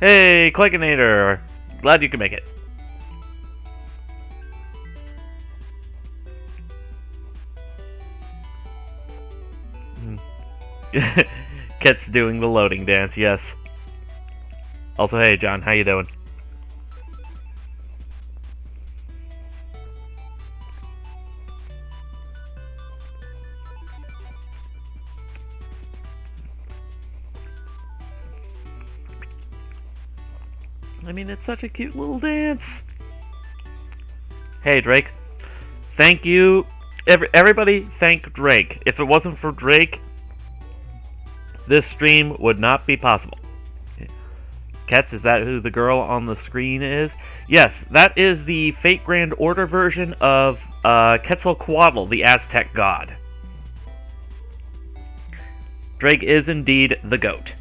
Hey, Clickinator! Glad you could make it. Ket's doing the loading dance, yes. Also, hey John, how you doing? I mean, it's such a cute little dance. Hey Drake, thank you. Everybody thank Drake. If it wasn't for Drake, this stream would not be possible. Kets, is that who the girl on the screen is? Yes, that is the Fate Grand Order version of Quetzalcoatl, the Aztec god. Drake is indeed the GOAT.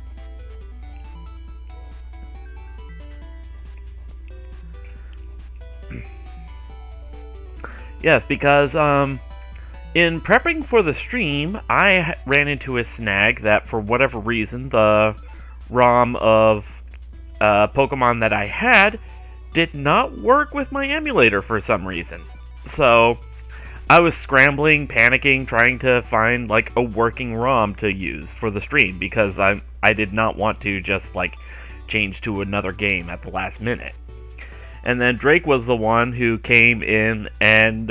Yes, because in prepping for the stream, I ran into a snag that for whatever reason, the ROM of Pokemon that I had did not work with my emulator for some reason. So I was scrambling, panicking, trying to find like a working ROM to use for the stream because I did not want to just like change to another game at the last minute. And then Drake was the one who came in and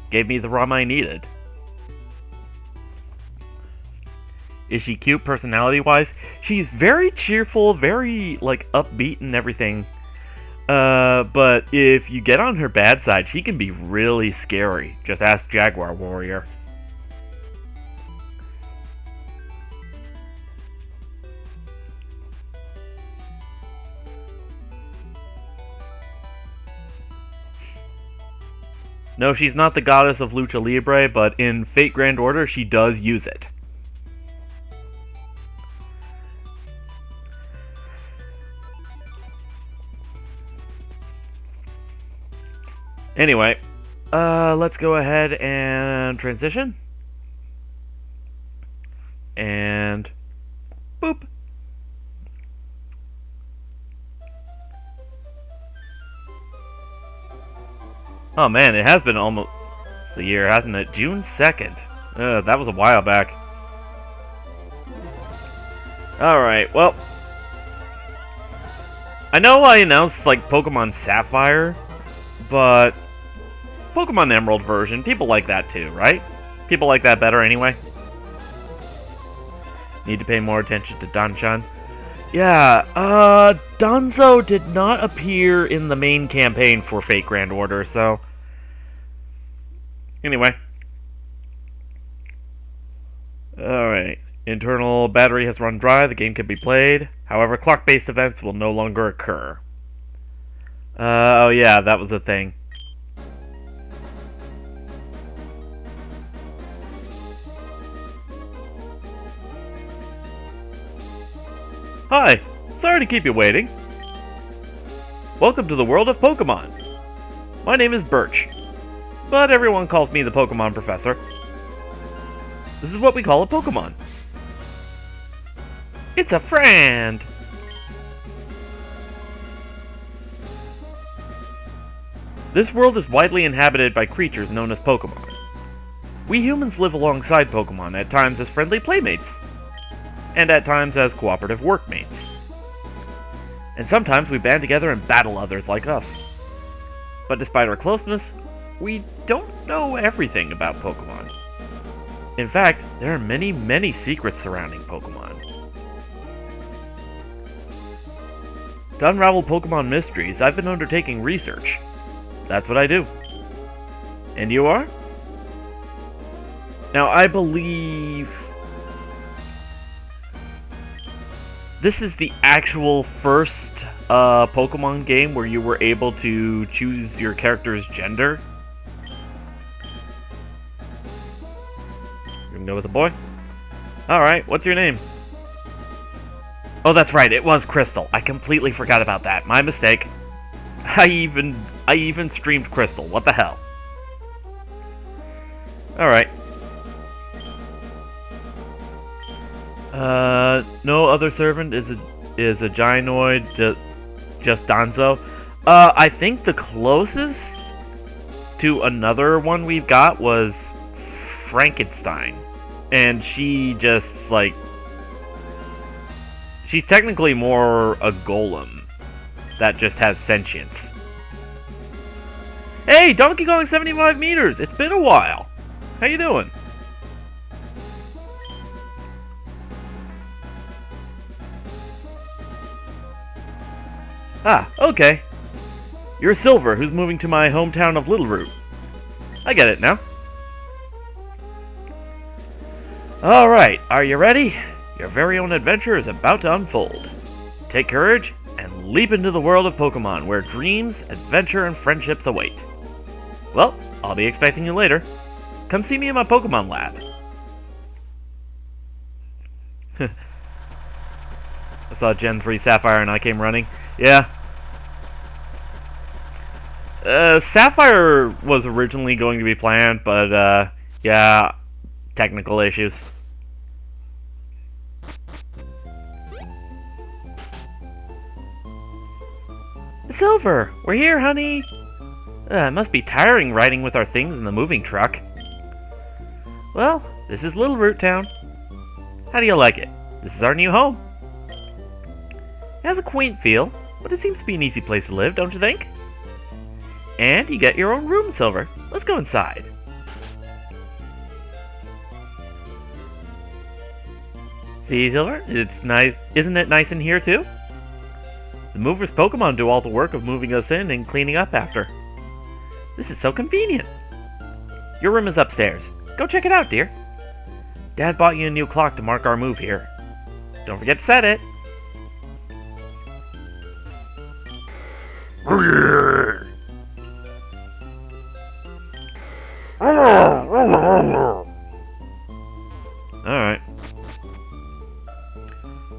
gave me the ROM I needed. Is she cute personality-wise? She's very cheerful, very, like, upbeat and everything. But if you get on her bad side, she can be really scary. Just ask Jaguar Warrior. No, she's not the goddess of Lucha Libre, but in Fate Grand Order, she does use it. Anyway, let's go ahead and transition. And boop. Oh man, it has been almost a year, hasn't it? June 2nd. That was a while back. Alright, well. I know I announced, like, Pokemon Sapphire, but Pokemon Emerald version, people like that too, right? People like that better anyway. Need to pay more attention to Danchan. Yeah, Danzo did not appear in the main campaign for Fate Grand Order, so... Anyway. Alright. Internal battery has run dry, the game can be played. However, clock-based events will no longer occur. Oh yeah, that was a thing. Hi, sorry to keep you waiting. Welcome to the world of Pokemon. My name is Birch, but everyone calls me the Pokemon Professor. This is what we call a Pokemon. It's a friend! This world is widely inhabited by creatures known as Pokemon. We humans live alongside Pokemon, at times as friendly playmates, and at times as cooperative workmates. And sometimes we band together and battle others like us. But despite our closeness, we don't know everything about Pokemon. In fact, there are many, many secrets surrounding Pokemon. To unravel Pokemon mysteries, I've been undertaking research. That's what I do. And you are? Now, I believe... this is the actual first Pokemon game where you were able to choose your character's gender. You're gonna go with a boy? Alright, what's your name? Oh, that's right, it was Crystal. I completely forgot about that. My mistake. I even streamed Crystal. What the hell? Alright. No other servant is is a gynoid, just Donzo. I think the closest to another one we've got was Frankenstein. And she just, like... She's technically more a golem that just has sentience. Hey, Donkey Kong 75 meters! It's been a while! How you doing? Ah, okay. You're Silver, who's moving to my hometown of Littleroot. I get it now. Alright, are you ready? Your very own adventure is about to unfold. Take courage and leap into the world of Pokemon, where dreams, adventure, and friendships await. Well, I'll be expecting you later. Come see me in my Pokemon lab. I saw Gen 3 Sapphire and I came running. Yeah. Sapphire was originally going to be planned, but, yeah, technical issues. Silver, we're here, honey. It must be tiring riding with our things in the moving truck. Well, this is Littleroot Town. How do you like it? This is our new home. It has a quaint feel, but it seems to be an easy place to live, don't you think? And you get your own room, Silver. Let's go inside. See, Silver? It's nice. Isn't it nice in here, too? The movers Pokemon do all the work of moving us in and cleaning up after. This is so convenient. Your room is upstairs. Go check it out, dear. Dad bought you a new clock to mark our move here. Don't forget to set it. Alright.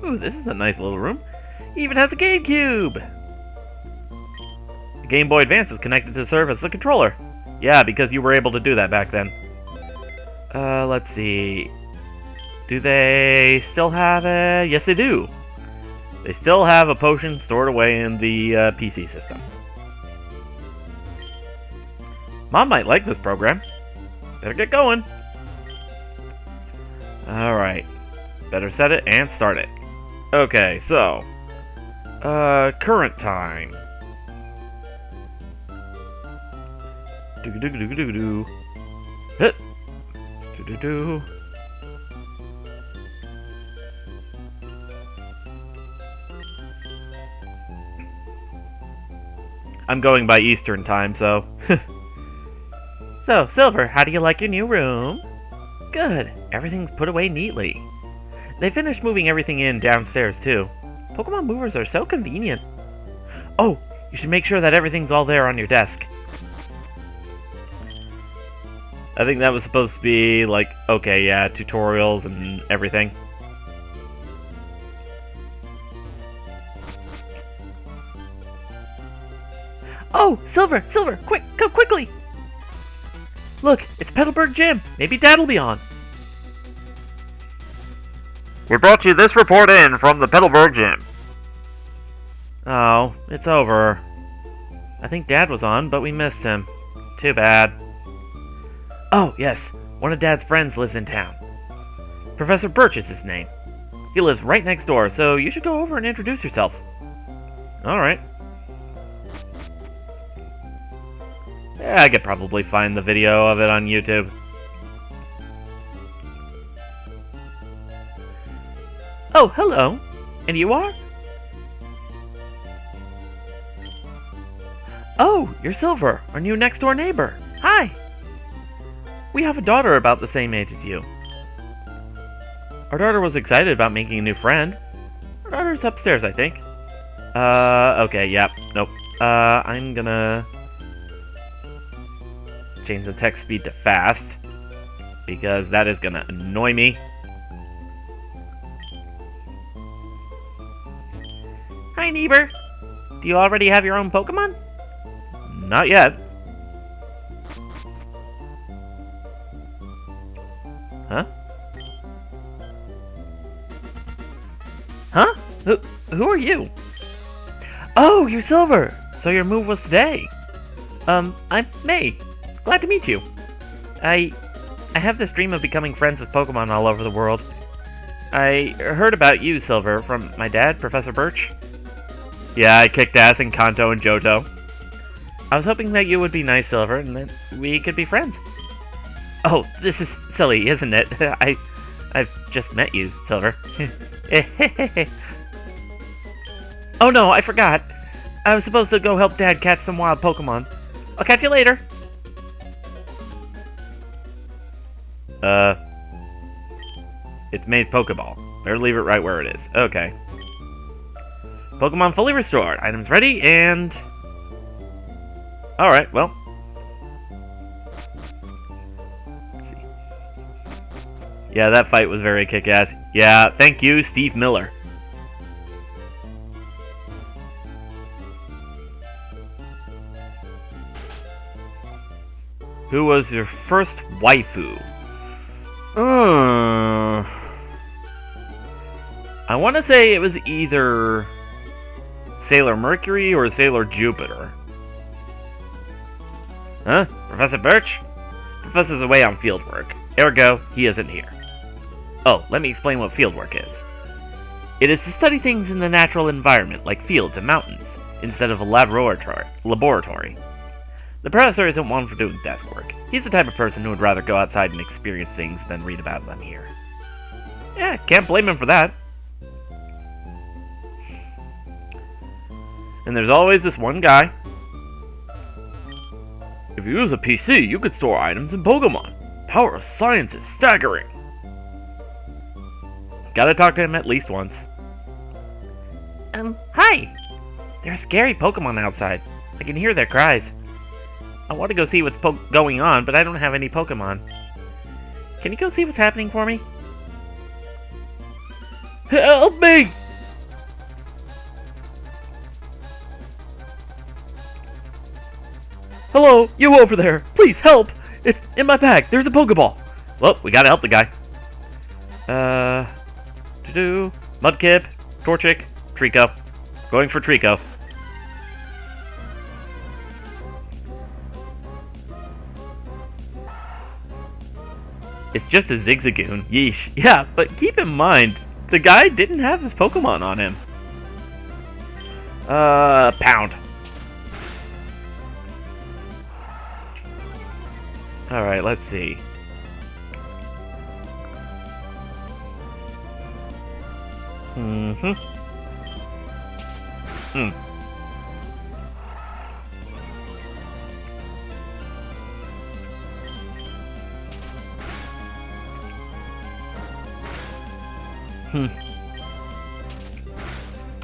Ooh, this is a nice little room. It even has a GameCube! The Game Boy Advance is connected to serve as the controller. Yeah, because you were able to do that back then. Let's see. Do they still have a... Yes, they do. They still have a potion stored away in the PC system. Mom might like this program. Better get going. Alright. Better set it and start it. Okay, so... current time. Do-do-do-do-do-do. Hit! Do-do-do. I'm going by Eastern time, so... So, Silver, how do you like your new room? Good. Everything's put away neatly. They finished moving everything in downstairs, too. Pokemon movers are so convenient. Oh, you should make sure that everything's all there on your desk. I think that was supposed to be, like, okay, yeah, tutorials and everything. Oh, Silver, Silver, quick, come quickly! Look, it's Petalburg Gym. Maybe Dad'll be on. We brought you this report in from the Petalburg Gym. Oh, it's over. I think Dad was on, but we missed him. Too bad. Oh, yes. One of Dad's friends lives in town. Professor Birch is his name. He lives right next door, so you should go over and introduce yourself. Alright. Yeah, I could probably find the video of it on YouTube. Oh, hello. And you are? Oh, you're Silver, our new next-door neighbor. Hi. We have a daughter about the same age as you. Our daughter was excited about making a new friend. Our daughter's upstairs, I think. Okay, yep, nope. I'm gonna... change the text speed to fast, because that is gonna annoy me. Hi, neighbor. Do you already have your own Pokemon? Not yet. Huh? Huh? who are you? Oh, you're Silver! So your move was today. I'm May. Glad to meet you. I have this dream of becoming friends with Pokemon all over the world. I heard about you, Silver, from my dad, Professor Birch. Yeah, I kicked ass in Kanto and Johto. I was hoping that you would be nice, Silver, and that we could be friends. Oh, this is silly, isn't it? I've just met you, Silver. Oh no, I forgot. I was supposed to go help Dad catch some wild Pokemon. I'll catch you later. It's May's Pokeball. Better leave it right where it is. Okay. Pokemon fully restored. Items ready, and... Alright, well. Let's see. Yeah, that fight was very kick-ass. Yeah, thank you, Steve Miller. Who was your first waifu? I want to say it was either Sailor Mercury or Sailor Jupiter. Huh? Professor Birch? Professor's away on fieldwork. Ergo, he isn't here. Oh, let me explain what fieldwork is. It is to study things in the natural environment, like fields and mountains, instead of a laboratory. The professor isn't one for doing desk work. He's the type of person who would rather go outside and experience things than read about them here. Yeah, can't blame him for that. And there's always this one guy. If you use a PC, you could store items in Pokemon. Power of science is staggering. Gotta talk to him at least once. Hi! There's scary Pokemon outside. I can hear their cries. I want to go see what's going on, but I don't have any Pokemon. Can you go see what's happening for me? Help me! Hello, you over there. Please help. It's in my bag. There's a Pokeball. Well, we gotta help the guy. Mudkip, Torchic, Trico. Going for Trico. It's just a Zigzagoon. Yeesh. Yeah, but keep in mind, the guy didn't have his Pokemon on him. Pound. Alright, let's see.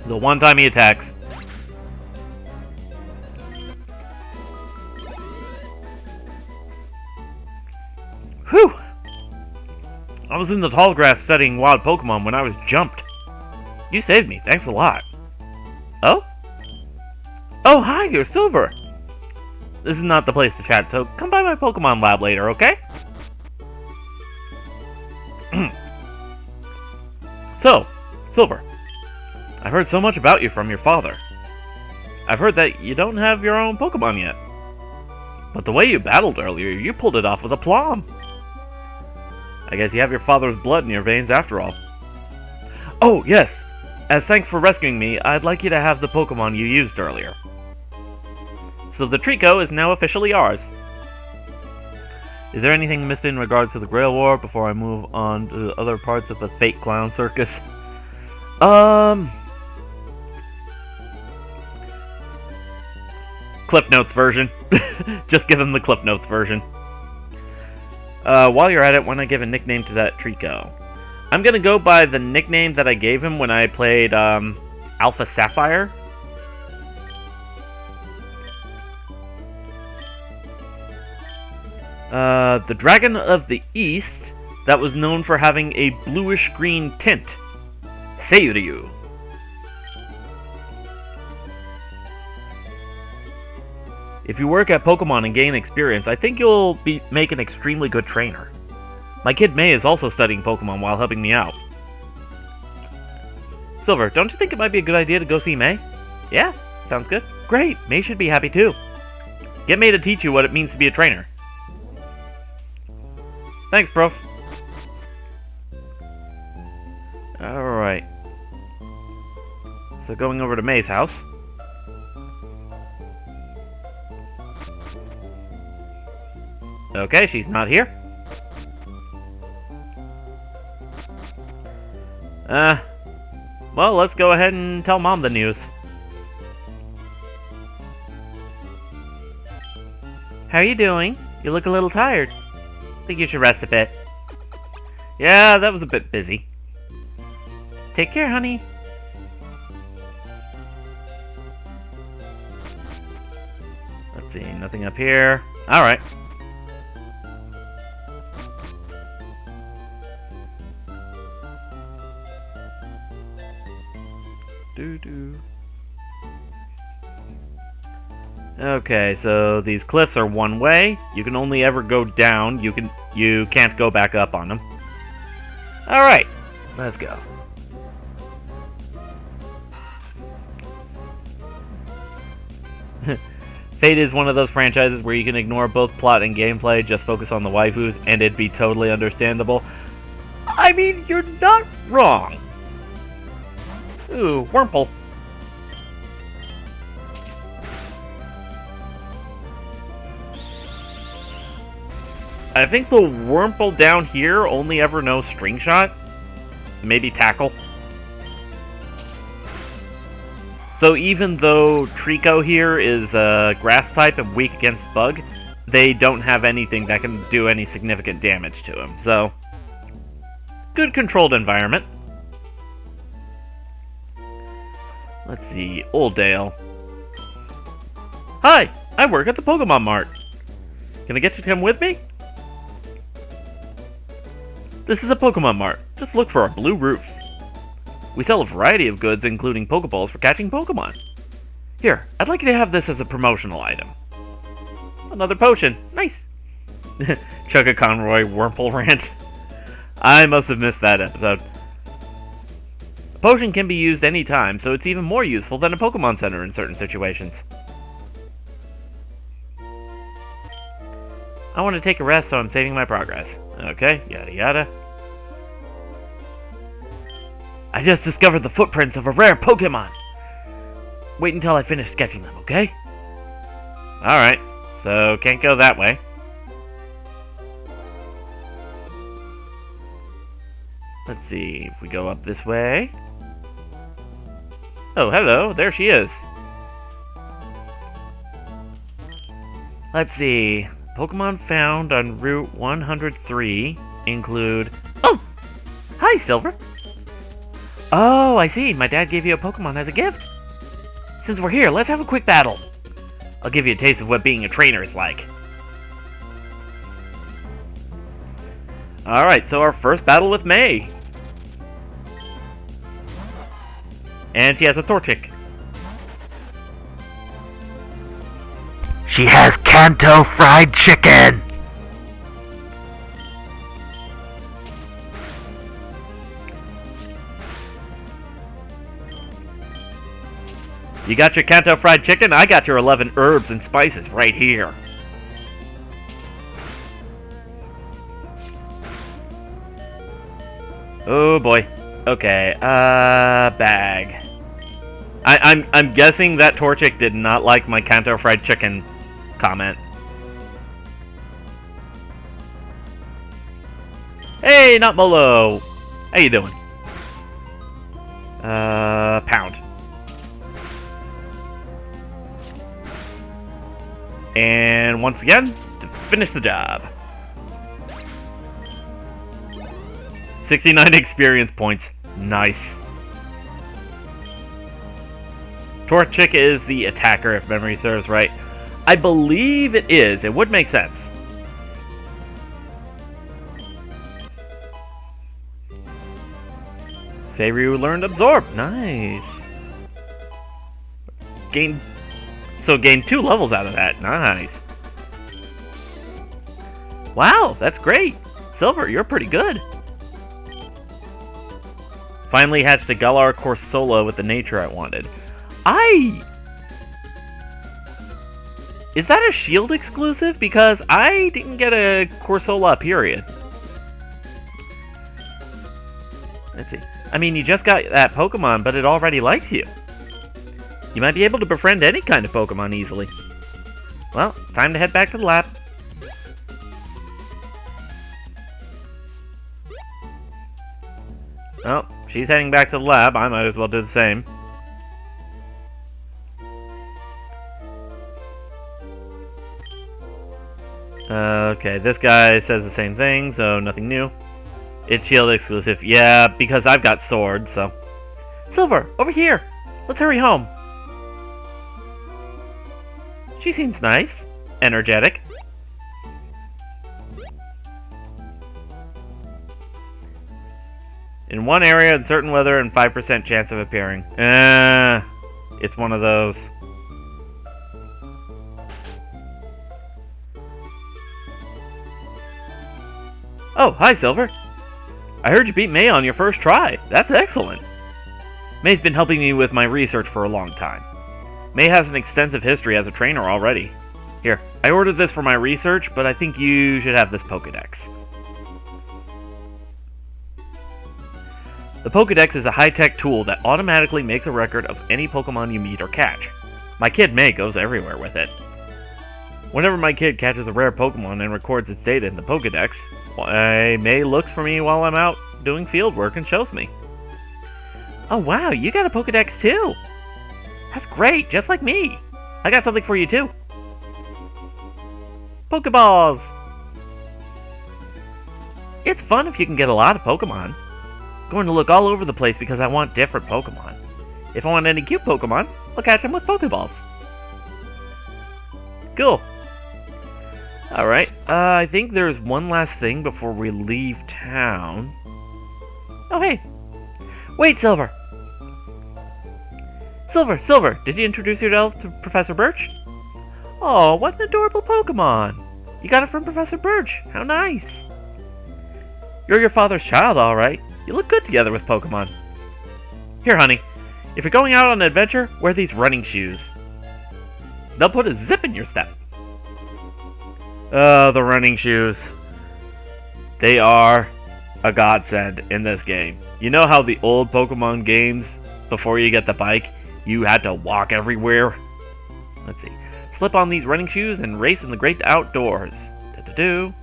The one time he attacks. Whew! I was in the tall grass studying wild Pokemon when I was jumped. You saved me, thanks a lot. Oh? Oh, hi, you're Silver! This is not the place to chat, so come by my Pokemon lab later, okay? So, Silver, I've heard so much about you from your father. I've heard that you don't have your own Pokemon yet. But the way you battled earlier, you pulled it off with aplomb. I guess you have your father's blood in your veins after all. Oh, yes! As thanks for rescuing me, I'd like you to have the Pokemon you used earlier. So the Trico is now officially ours. Is there anything missed in regards to the Grail War before I move on to other parts of the Fate Clown Circus? Cliff Notes version. Just give him the Cliff Notes version. While you're at it, why not give a nickname to that Trico? I'm gonna go by the nickname that I gave him when I played Alpha Sapphire. The Dragon of the East, that was known for having a bluish-green tint. Seiryu. If you work at Pokemon and gain experience, I think you'll make an extremely good trainer. My kid May is also studying Pokemon while helping me out. Silver, don't you think it might be a good idea to go see May? Yeah, sounds good. Great, May should be happy too. Get May to teach you what it means to be a trainer. Thanks, Prof. Alright. So going over to May's house. Okay, she's not here. Well, let's go ahead and tell Mom the news. How are you doing? You look a little tired. Think you should rest a bit. Yeah, that was a bit busy. Take care, honey. Let's see, nothing up here. Alright. Okay, so these cliffs are one way. You can only ever go down. You can't go back up on them. Alright, let's go. Fate is one of those franchises where you can ignore both plot and gameplay, just focus on the waifus, and it'd be totally understandable. I mean, you're not wrong. Ooh, Wurmple. I think the Wurmple down here only ever knows String Shot. Maybe Tackle. So even though Trico here is Grass type and weak against Bug, they don't have anything that can do any significant damage to him. So, good controlled environment. Let's see, Oldale. Hi, I work at the Pokemon Mart. Can I get you to come with me? This is a Pokemon Mart. Just look for our blue roof. We sell a variety of goods, including Pokeballs for catching Pokemon. Here, I'd like you to have this as a promotional item. Another potion. Nice. Chugga Conroy Wurmple rant. I must have missed that episode. A potion can be used anytime, so it's even more useful than a Pokemon Center in certain situations. I want to take a rest, so I'm saving my progress. Okay, yada yada. I just discovered the footprints of a rare Pokemon. Wait until I finish sketching them, okay? Alright, so can't go that way. Let's see, if we go up this way. Oh, hello, there she is. Let's see, Pokemon found on Route 103 include... Oh! Hi, Silver! Oh, I see, my dad gave you a Pokemon as a gift. Since we're here, let's have a quick battle. I'll give you a taste of what being a trainer is like. Alright, so our first battle with May. And she has a Torchic. She has Kanto fried chicken! You got your Kanto fried chicken? I got your 11 herbs and spices right here. Oh boy. Okay, bag. I'm guessing that Torchic did not like my Kanto fried chicken comment. Hey, not Molo. How you doing? Pound. And once again, to finish the job. 69 experience points. Nice. Torchic is the attacker, if memory serves right. I believe it is. It would make sense. Seiryu learned Absorb. Nice. Gain 2 levels out of that. Nice. Wow, that's great. Silver, you're pretty good. Finally hatched a Galar Corsola with the nature I wanted. Is that a Shield exclusive? Because I didn't get a Corsola, period. Let's see. I mean, you just got that Pokemon, but it already likes you. You might be able to befriend any kind of Pokemon easily. Well, time to head back to the lab. Oh, she's heading back to the lab. I might as well do the same. Okay, this guy says the same thing, so nothing new. It's Shield exclusive. Yeah, because I've got Sword, so... Silver, over here! Let's hurry home. She seems nice. Energetic. In one area, in certain weather, and 5% chance of appearing. It's one of those. Oh, hi, Silver. I heard you beat May on your first try. That's excellent. May's been helping me with my research for a long time. May has an extensive history as a trainer already. Here, I ordered this for my research, but I think you should have this Pokédex. The Pokédex is a high-tech tool that automatically makes a record of any Pokemon you meet or catch. My kid May goes everywhere with it. Whenever my kid catches a rare Pokemon and records its data in the Pokédex, May looks for me while I'm out doing field work and shows me. Oh wow, you got a Pokédex too! That's great, just like me! I got something for you too! Pokeballs! It's fun if you can get a lot of Pokemon. I'm going to look all over the place because I want different Pokemon. If I want any cute Pokemon, I'll catch them with Pokeballs. Cool. Alright, I think there's one last thing before we leave town. Oh, hey. Wait, Silver! Silver, did you introduce yourself to Professor Birch? Oh, what an adorable Pokemon! You got it from Professor Birch. How nice! You're your father's child, alright. You look good together with Pokemon. Here, honey. If you're going out on an adventure, wear these running shoes. They'll put a zip in your step. Oh, the running shoes. They are a godsend in this game. You know how the old Pokemon games, before you get the bike, you had to walk everywhere? Let's see. Slip on these running shoes and race in the great outdoors. To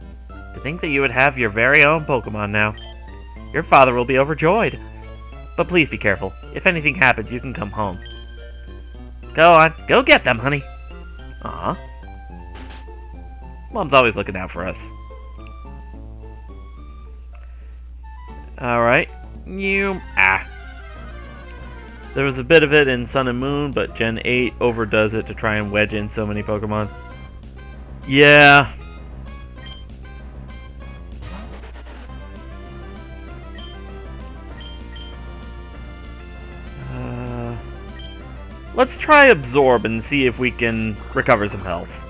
think that you would have your very own Pokemon now. Your father will be overjoyed. But please be careful. If anything happens, you can come home. Go on. Go get them, honey. Aw. Mom's always looking out for us. Alright. There was a bit of it in Sun and Moon, but Gen 8 overdoes it to try and wedge in so many Pokemon. Yeah. Let's try Absorb and see if we can recover some health.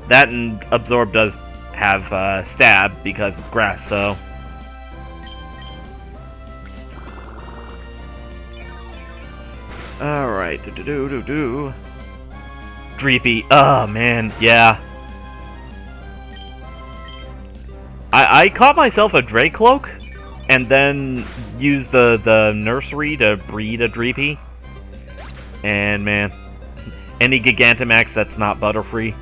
That and Absorb does have Stab because it's grass, so... Alright, Dreepy. Oh, man, yeah. I caught myself a Dracloak, and then used the nursery to breed a Dreepy. And, man, any Gigantamax that's not Butterfree.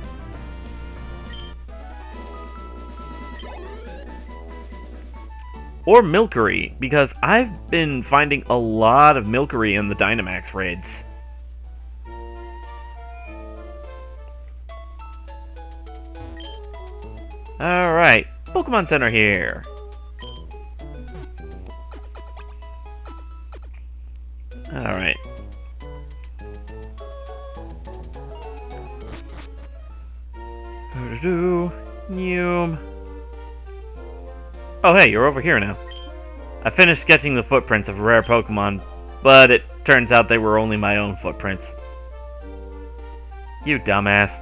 Or Milcery, because I've been finding a lot of Milcery in the Dynamax raids. Alright, Pokemon Center here. Alright. Noom. Oh hey, you're over here now. I finished sketching the footprints of rare Pokemon, but it turns out they were only my own footprints. You dumbass.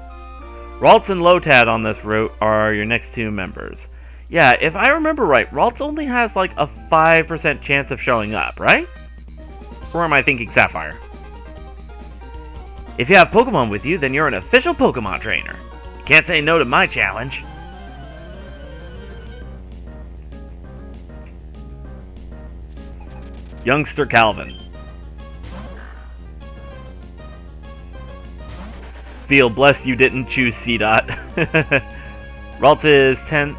Ralts and Lotad on this route are your next two members. Yeah, if I remember right, Ralts only has like a 5% chance of showing up, right? Or am I thinking Sapphire? If you have Pokemon with you, then you're an official Pokemon trainer. You can't say no to my challenge. Youngster Calvin. Feel blessed you didn't choose C-Dot. Ralts is 10.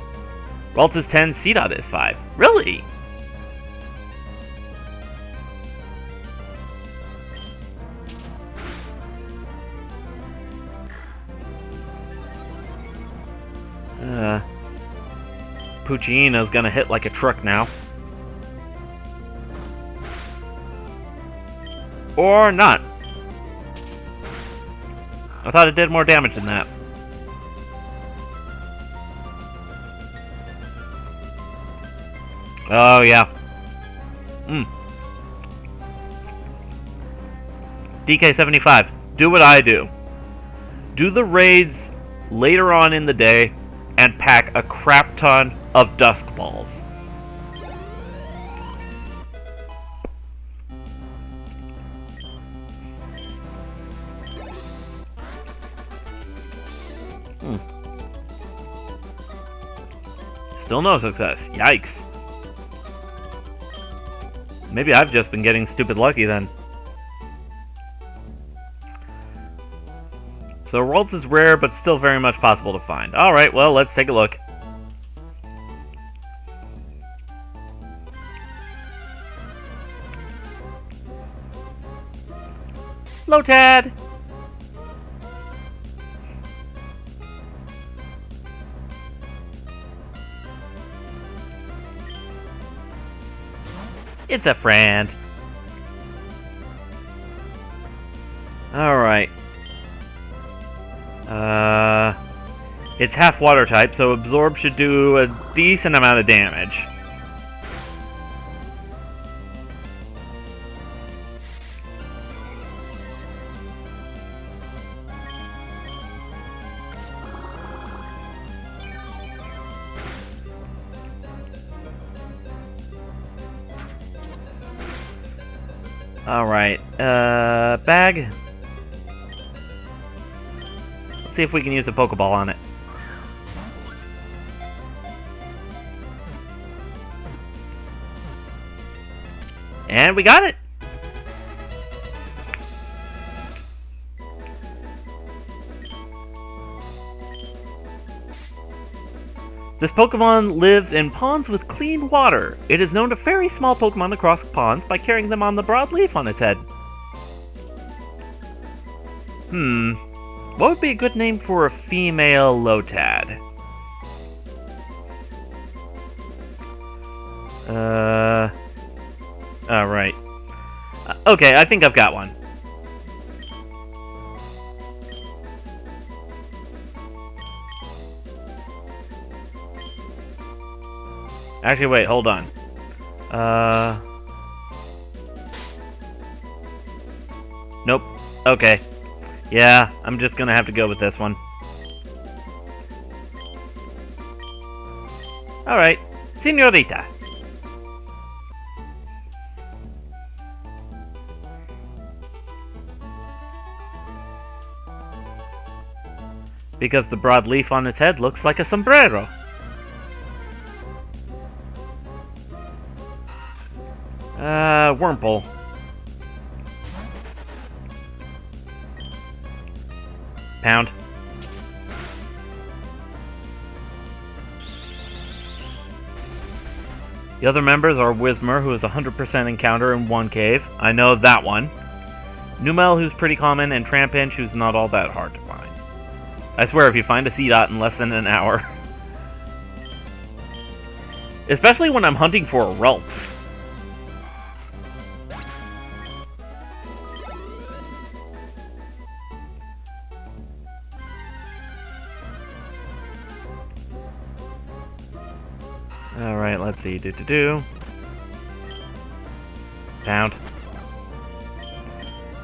Ralts is 10, C-Dot is 5. Really? Puccino's gonna hit like a truck now. Or not. I thought it did more damage than that. Oh, yeah. DK75, do what I do. Do the raids later on in the day and pack a crap ton of Dusk Balls. Still no success. Yikes. Maybe I've just been getting stupid lucky then. So Ralts is rare, but still very much possible to find. Alright, well, let's take a look. Lotad! It's a friend. Alright. It's half water type, so Absorb should do a decent amount of damage. Alright, bag. Let's see if we can use a Pokeball on it. And we got it! This Pokemon lives in ponds with clean water. It is known to ferry small Pokemon across ponds by carrying them on the broadleaf on its head. What would be a good name for a female Lotad? Alright. Okay, I think I've got one. Actually, wait, hold on. Nope. Okay. Yeah, I'm just gonna have to go with this one. Alright. Senorita. Because the broad leaf on its head looks like a sombrero. Wurmple. Pound. The other members are Whismur, who is 100% encounter in one cave. I know that one. Numel, who's pretty common, and Trampinch, who's not all that hard to find. I swear, if you find a C-Dot in less than an hour. Especially when I'm hunting for a Ralts. Alright, let's see. Pound.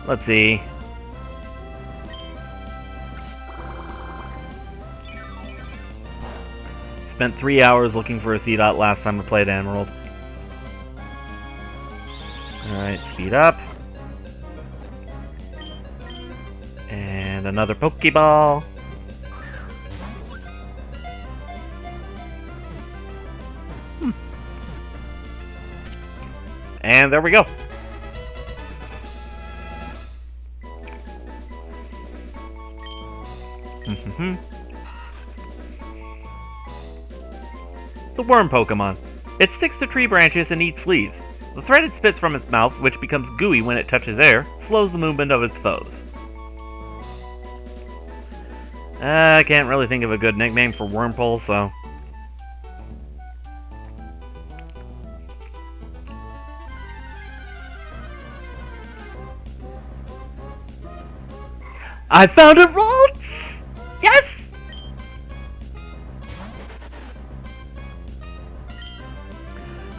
Let's see. spent 3 hours looking for a C-Dot last time I played Emerald. Alright, speed up. And another Pokeball. And there we go. The worm Pokemon. It sticks to tree branches and eats leaves. The thread it spits from its mouth, which becomes gooey when it touches air, slows the movement of its foes. I can't really think of a good nickname for Wurmple, so... I found a Ralts! Yes!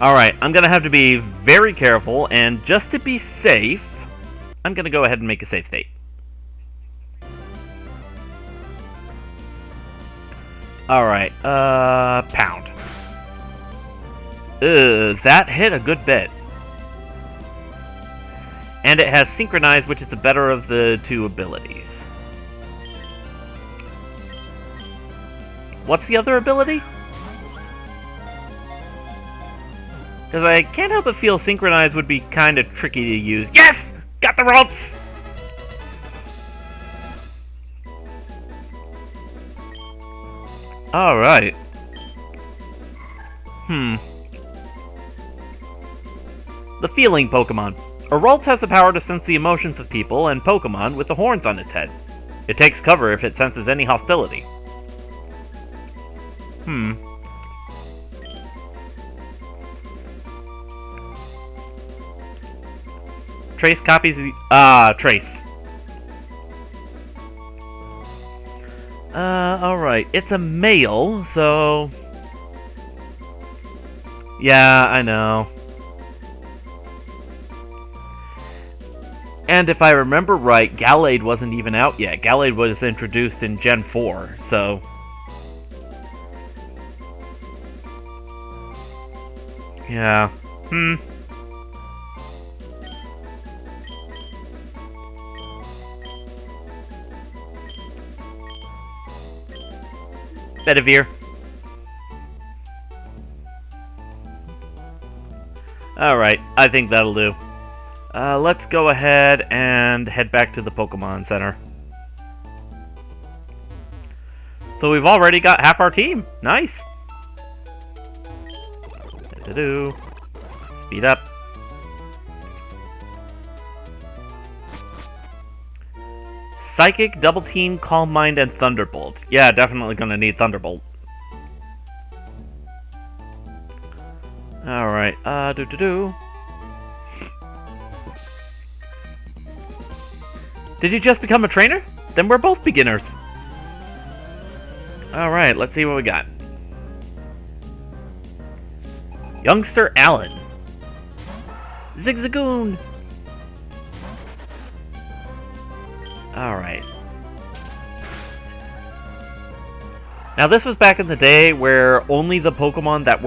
Alright, I'm gonna have to be very careful, and just to be safe, I'm gonna go ahead and make a save state. Alright, pound. That hit a good bit. And it has Synchronize, which is the better of the two abilities. What's the other ability? Because I can't help but feel Synchronize would be kind of tricky to use. Yes! Got the Ralts! Alright. The Feeling Pokemon. A Ralts has the power to sense the emotions of people and Pokemon with the horns on its head. It takes cover if it senses any hostility. Trace copies the... Trace. Alright. It's a male, so... Yeah, I know. And if I remember right, Gallade wasn't even out yet. Gallade was introduced in Gen 4, so... Yeah. Bedivere. Alright, I think that'll do. Let's go ahead and head back to the Pokemon Center. So we've already got half our team. Nice. Speed up. Psychic, Double Team, Calm Mind, and Thunderbolt. Yeah, definitely gonna need Thunderbolt. Alright, Did you just become a trainer? Then we're both beginners. Alright, let's see what we got. Youngster Allen. Zigzagoon. Alright. Now this was back in the day where only the Pokemon that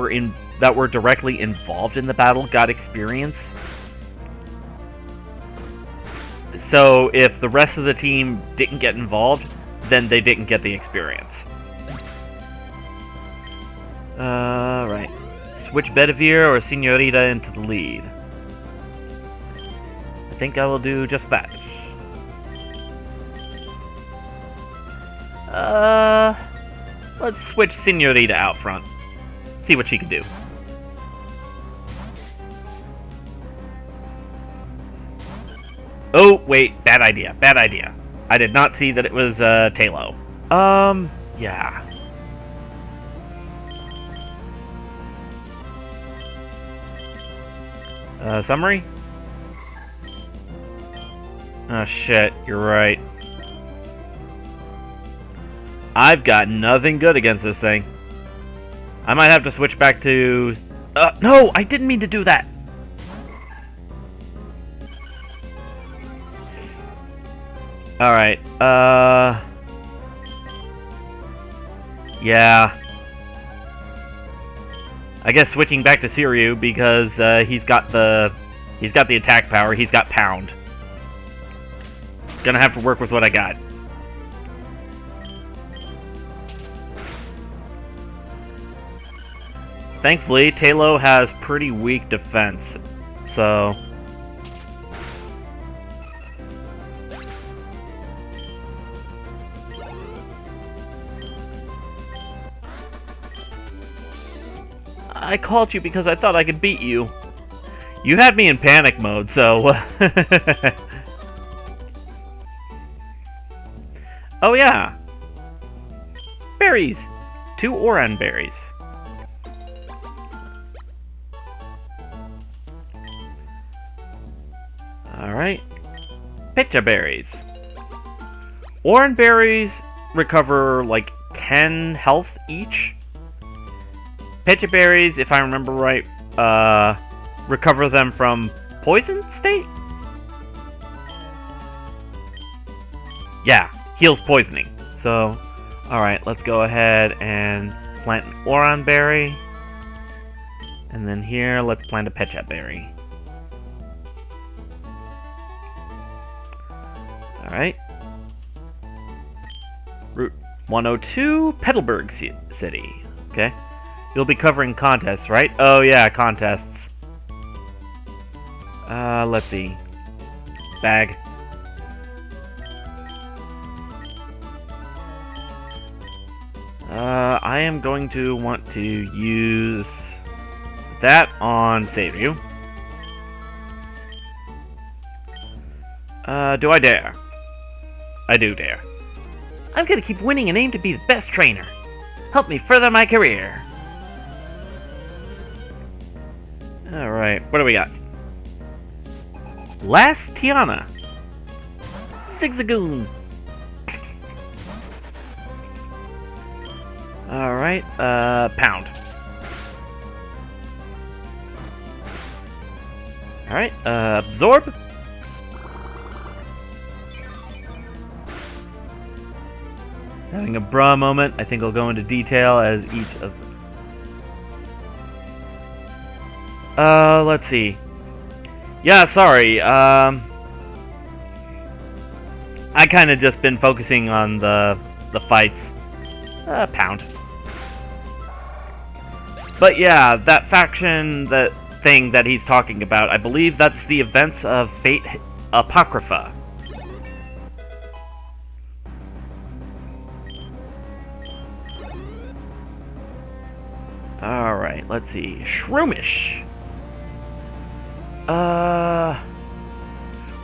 were directly involved in the battle got experience. So if the rest of the team didn't get involved, then they didn't get the experience. Right. Switch Bedivere or Senorita into the lead. I think I will do just that. Let's switch Senorita out front. See what she can do. Oh, wait. Bad idea. Bad idea. I did not see that it was, Talo. Yeah. Summary? Oh, shit. You're right. I've got nothing good against this thing. I might have to switch back to... no! I didn't mean to do that! Alright, yeah. I guess switching back to Siryu because he's got the attack power. He's got Pound. Gonna have to work with what I got. Thankfully, Talo has pretty weak defense, so... I called you because I thought I could beat you. You had me in panic mode, so... Oh yeah! Berries! 2 Oran berries. Alright. Pitcha berries. Oran berries recover like 10 health each. Pitcha berries, if I remember right, recover them from poison state? Yeah, heals poisoning. So, alright, let's go ahead and plant an Oran berry. And then here, let's plant a Pitcha berry. Alright. Route 102, Petalburg City. Okay. You'll be covering contests, right? Oh yeah, contests. Let's see. Bag. I am going to want to use that on Seiru. Do I dare? I do dare. I'm gonna keep winning and aim to be the best trainer. Help me further my career. Alright, what do we got? Last Tiana. Zigzagoon. Alright, Pound. Alright, Absorb. Having a bra moment. I think I'll go into detail as each of them. Let's see. Yeah, sorry. I kind of just been focusing on the fights. Pound. But yeah, that faction, that thing that he's talking about, I believe that's the events of Fate Apocrypha. Alright, let's see. Shroomish.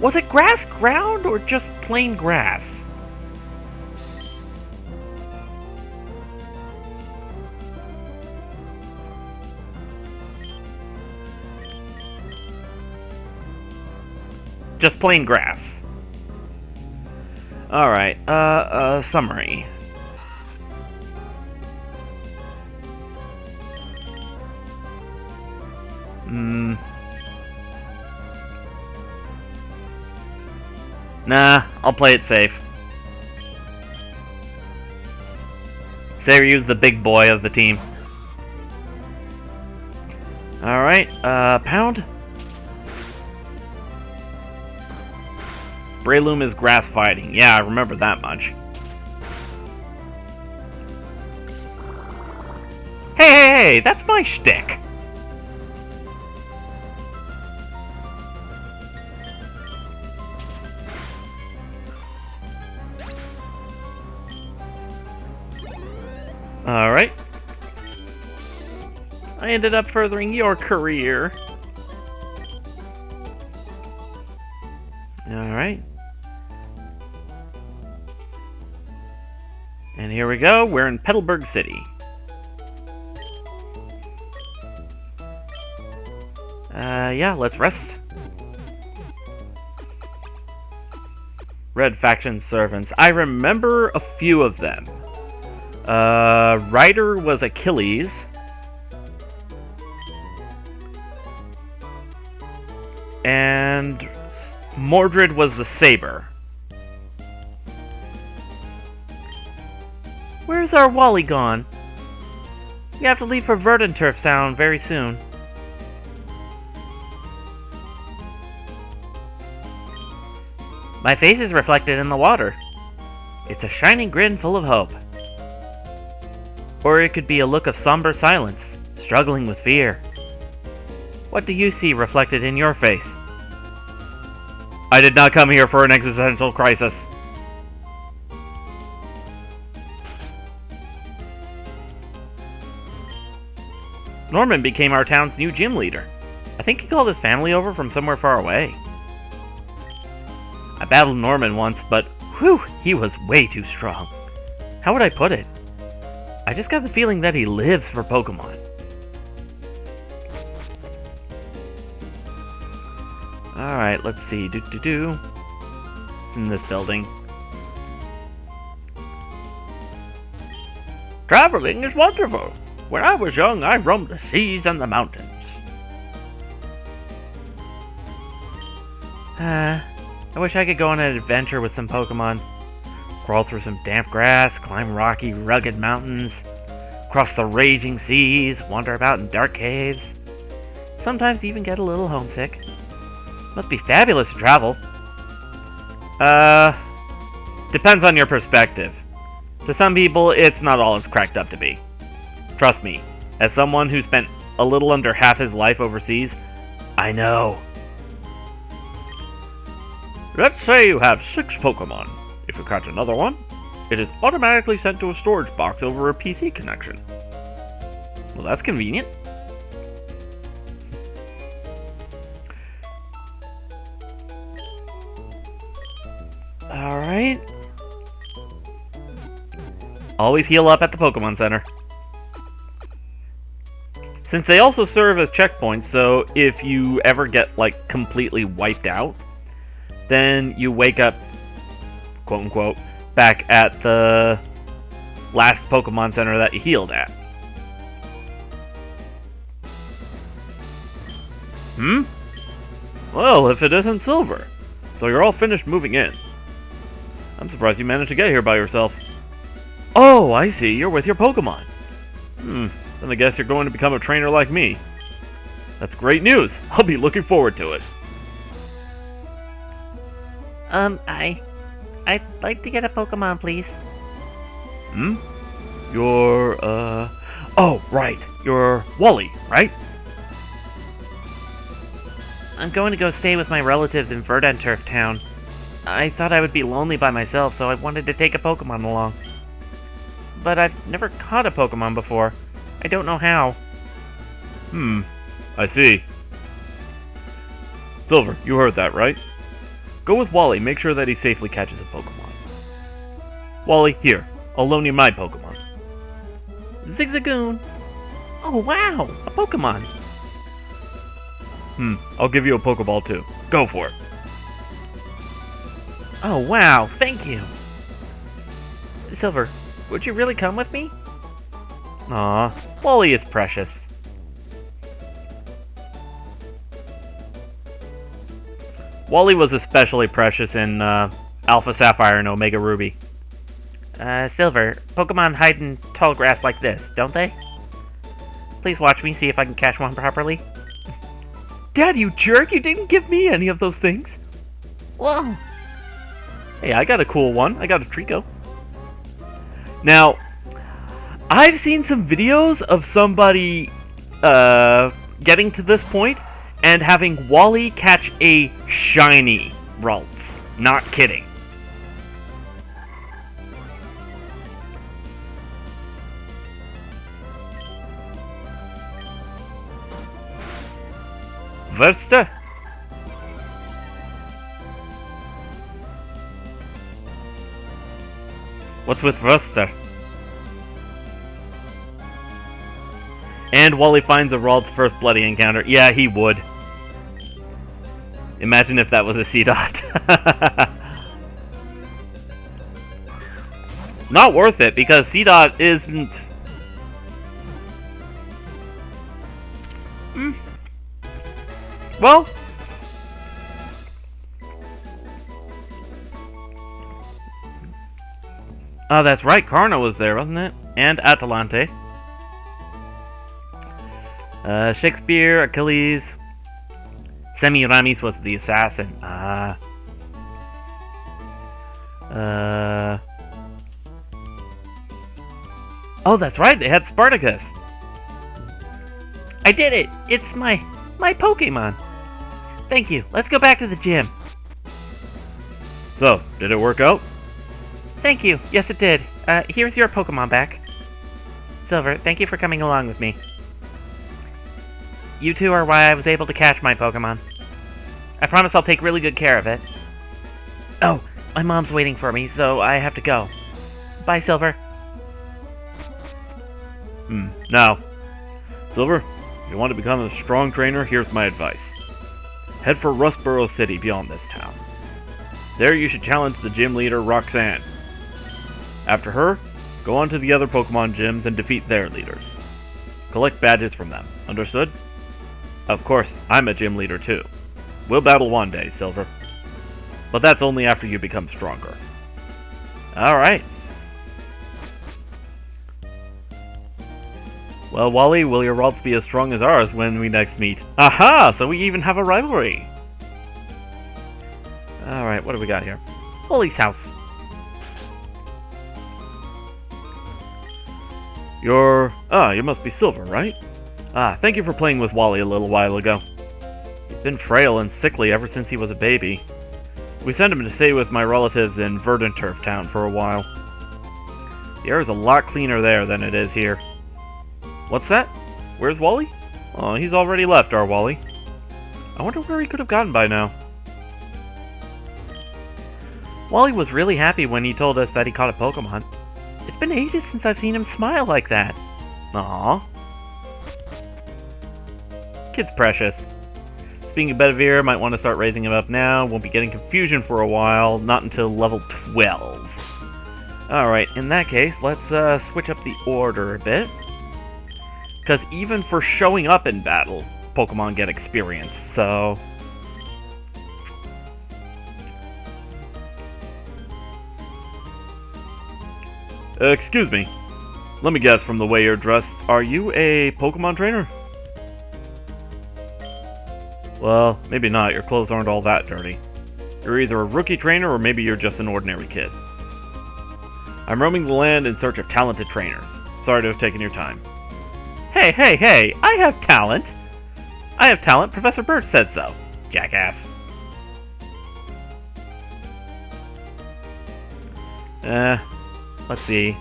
Was it grass ground or just plain grass? Just plain grass. Alright, summary. Nah, I'll play it safe. Seiryu's the big boy of the team. Alright, Pound. Breloom is grass fighting. Yeah, I remember that much. Hey, that's my shtick. Alright. I ended up furthering your career. Alright. And here we go, we're in Petalburg City. Yeah, let's rest. Red Faction Servants. I remember a few of them. Ryder was Achilles. And Mordred was the Saber. Where's our Wally gone? We have to leave for Verdant Sound very soon. My face is reflected in the water. It's a shining grin full of hope. Or it could be a look of somber silence, struggling with fear. What do you see reflected in your face? I did not come here for an existential crisis. Norman became our town's new gym leader. I think he called his family over from somewhere far away. I battled Norman once, but whew, he was way too strong. How would I put it? I just got the feeling that he lives for Pokemon. Alright, let's see. It's in this building. Traveling is wonderful. When I was young, I roamed the seas and the mountains. I wish I could go on an adventure with some Pokemon. Crawl through some damp grass, climb rocky, rugged mountains, cross the raging seas, wander about in dark caves. Sometimes even get a little homesick. Must be fabulous to travel. Depends on your perspective. To some people, it's not all it's cracked up to be. Trust me, as someone who spent a little under half his life overseas, I know. Let's say you have 6 Pokemon. If you catch another one, it is automatically sent to a storage box over a PC connection. Well, that's convenient. Alright. Always heal up at the Pokemon Center. Since they also serve as checkpoints, so if you ever get, like, completely wiped out, then you wake up, quote-unquote, back at the last Pokemon Center that you healed at. Well, if it isn't Silver. So you're all finished moving in. I'm surprised you managed to get here by yourself. Oh, I see. You're with your Pokemon. Then I guess you're going to become a trainer like me. That's great news. I'll be looking forward to it. I'd like to get a Pokemon, please. You're, oh, right. You're Wally, right? I'm going to go stay with my relatives in Verdant Town. I thought I would be lonely by myself, so I wanted to take a Pokemon along. But I've never caught a Pokemon before. I don't know how. I see. Silver, you heard that, right? Go with Wally, make sure that he safely catches a Pokemon. Wally, here. I'll loan you my Pokemon. Zigzagoon! Oh, wow! A Pokemon! I'll give you a Pokeball too. Go for it. Oh, wow! Thank you! Silver, would you really come with me? Aw, Wally is precious. Wally was especially precious in Alpha Sapphire and Omega Ruby. Silver, Pokemon hide in tall grass like this, don't they? Please watch me see if I can catch one properly. Dad, you jerk! You didn't give me any of those things! Whoa! Hey, I got a cool one. I got a Trico. Now, I've seen some videos of somebody getting to this point and having Wally catch a shiny Ralts. Not kidding. Versta? What's with Versta? And Wally finds a Ralt's first bloody encounter. Yeah, he would. Imagine if that was a C-Dot. Not worth it, because C-Dot isn't... Well... Oh, that's right, Karna was there, wasn't it? And Atalante. Shakespeare, Achilles. Semiramis was the assassin. Oh, that's right, they had Spartacus. I did it! It's my Pokemon. Thank you. Let's go back to the gym. So, did it work out? Thank you. Yes, it did. Here's your Pokemon back. Silver, thank you for coming along with me. You two are why I was able to catch my Pokemon. I promise I'll take really good care of it. Oh, my mom's waiting for me, so I have to go. Bye, Silver. Now, Silver, if you want to become a strong trainer, here's my advice. Head for Rustboro City beyond this town. There you should challenge the gym leader, Roxanne. After her, go on to the other Pokemon gyms and defeat their leaders. Collect badges from them. Understood? Of course, I'm a gym leader too. We'll battle one day, Silver. But that's only after you become stronger. Alright. Well, Wally, will your Ralts be as strong as ours when we next meet? Aha! So we even have a rivalry! Alright, what do we got here? Wally's house. You must be Silver, right? Thank you for playing with Wally a little while ago. He's been frail and sickly ever since he was a baby. We sent him to stay with my relatives in Hoenn-Ter town for a while. The air is a lot cleaner there than it is here. What's that? Where's Wally? Oh, he's already left, our Wally. I wonder where he could have gotten by now. Wally was really happy when he told us that he caught a Pokemon. It's been ages since I've seen him smile like that. Aww. Kid's precious. Speaking of Bedivere, might want to start raising him up now. Won't be getting Confusion for a while, not until level 12. Alright, in that case, let's switch up the order a bit. Because even for showing up in battle, Pokemon get experience, so... excuse me. Let me guess from the way you're dressed, are you a Pokemon trainer? Well, maybe not. Your clothes aren't all that dirty. You're either a rookie trainer or maybe you're just an ordinary kid. I'm roaming the land in search of talented trainers. Sorry to have taken your time. Hey, hey, hey! I have talent! I have talent, Professor Birch said so. Jackass. Let's see.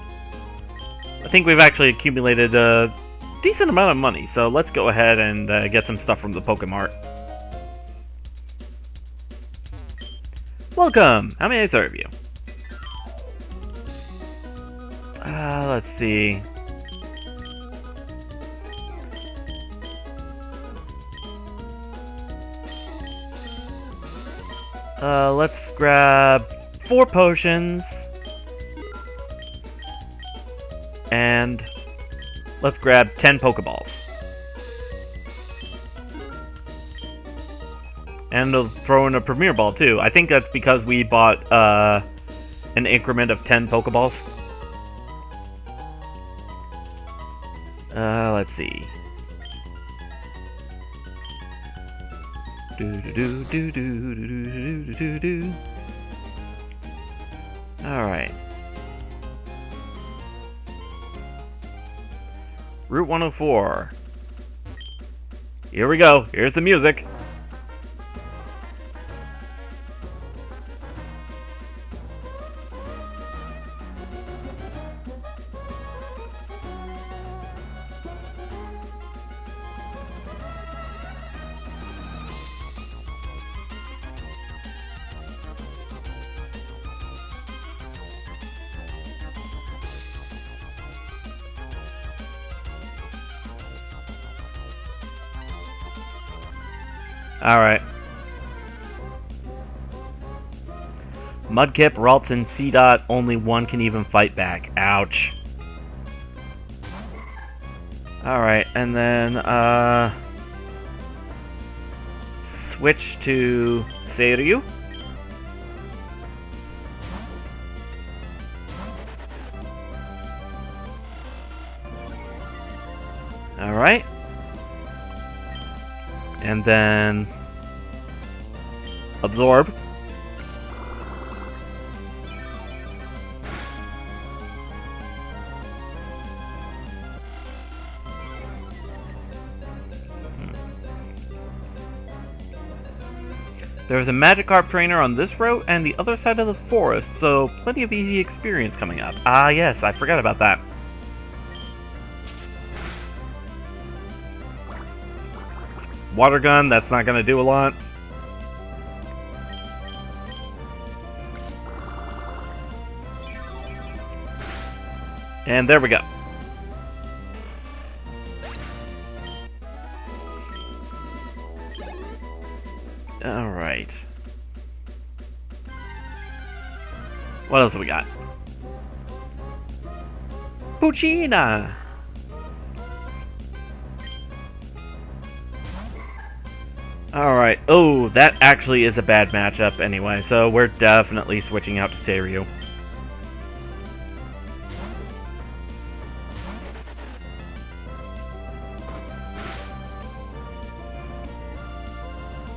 I think we've actually accumulated a decent amount of money, so let's go ahead and get some stuff from the Pokemart. Welcome! How may I serve you? Let's see. Let's grab 4 potions. And let's grab 10 Pokeballs. And we'll throw in a Premier Ball too. I think that's because we bought an increment of 10 Pokeballs. Let's see. Alright. Route 104. Here we go. Here's the music. Alright. Mudkip, Ralts, and C-Dot, only one can even fight back. Ouch. Alright, and then, switch to Seiryu. Alright. And then absorb. There's a Magikarp trainer on this route and the other side of the forest, so plenty of easy experience coming up. Ah yes, I forgot about that. Water gun, that's not going to do a lot. And there we go. Alright. What else have we got? Puccina! Alright. Oh, that actually is a bad matchup anyway, so we're definitely switching out to Seiryu.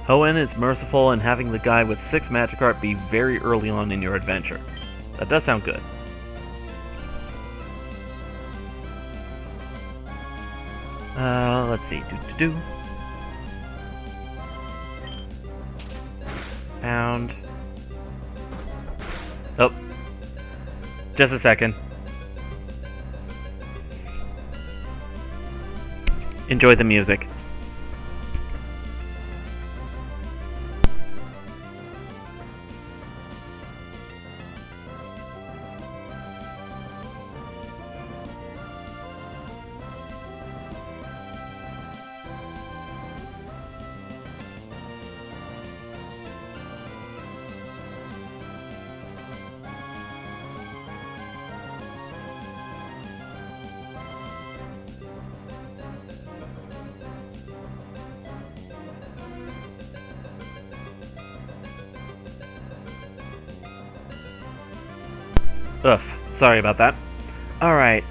Hoenn is merciful in having the guy with 6 Magikarp be very early on in your adventure. That does sound good. Let's see. Pound. Oh. Just a second. Enjoy the music. Ugh, sorry about that. Alright,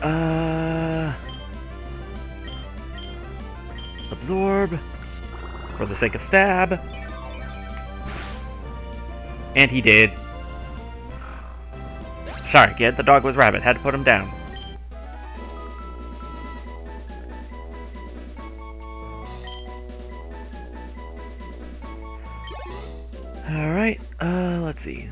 absorb. For the sake of stab. And he did. Sorry, kid, the dog was rabid. Had to put him down. Alright, let's see.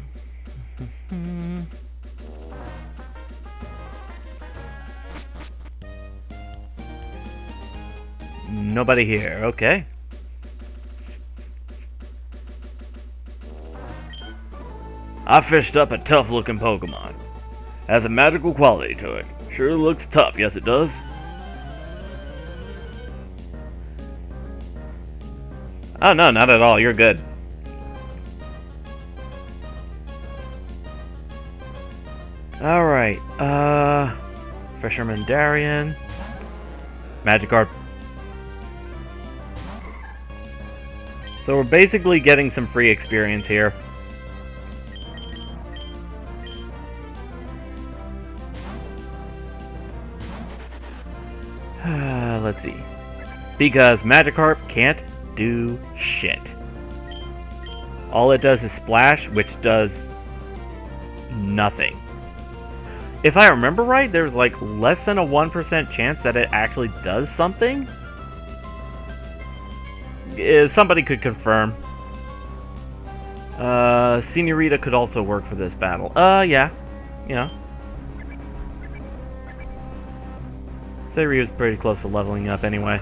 Nobody here, okay. I fished up a tough-looking Pokemon. Has a magical quality to it. Sure looks tough, yes it does. Oh no, not at all, you're good. Alright, Fisherman Darien. Magikarp. So we're basically getting some free experience here. Let's see. Because Magikarp can't do shit. All it does is splash, which does nothing. If I remember right, there's like less than a 1% chance that it actually does something. Somebody could confirm. Senorita could also work for this battle. Yeah. Yeah. Seiryu's pretty close to leveling up anyway.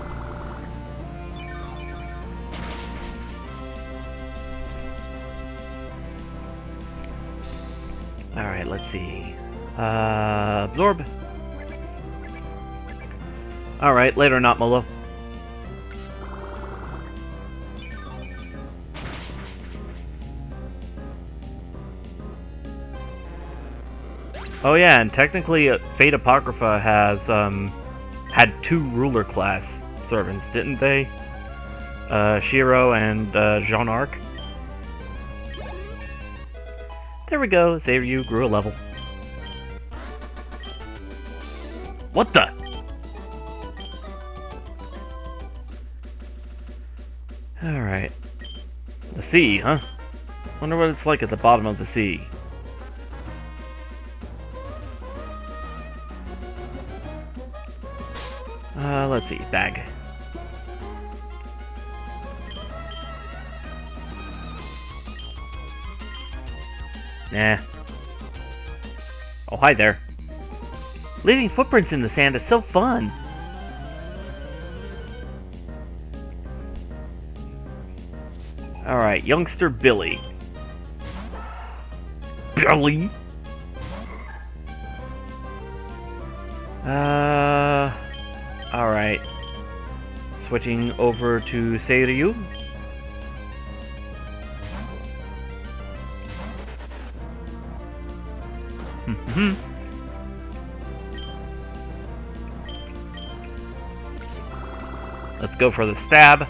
Alright, let's see. Absorb. Alright, later not Molo. Oh yeah, and technically Fate Apocrypha has had 2 ruler class servants, didn't they? Shiro and Jean Arc. There we go, Seiryu grew a level. What the? Alright. The sea, huh? Wonder what it's like at the bottom of the sea. Let's see. Bag. Nah. Oh, hi there. Leaving footprints in the sand is so fun. Alright, youngster Billy. Billy? Alright. Switching over to Seiryu. Let's go for the stab.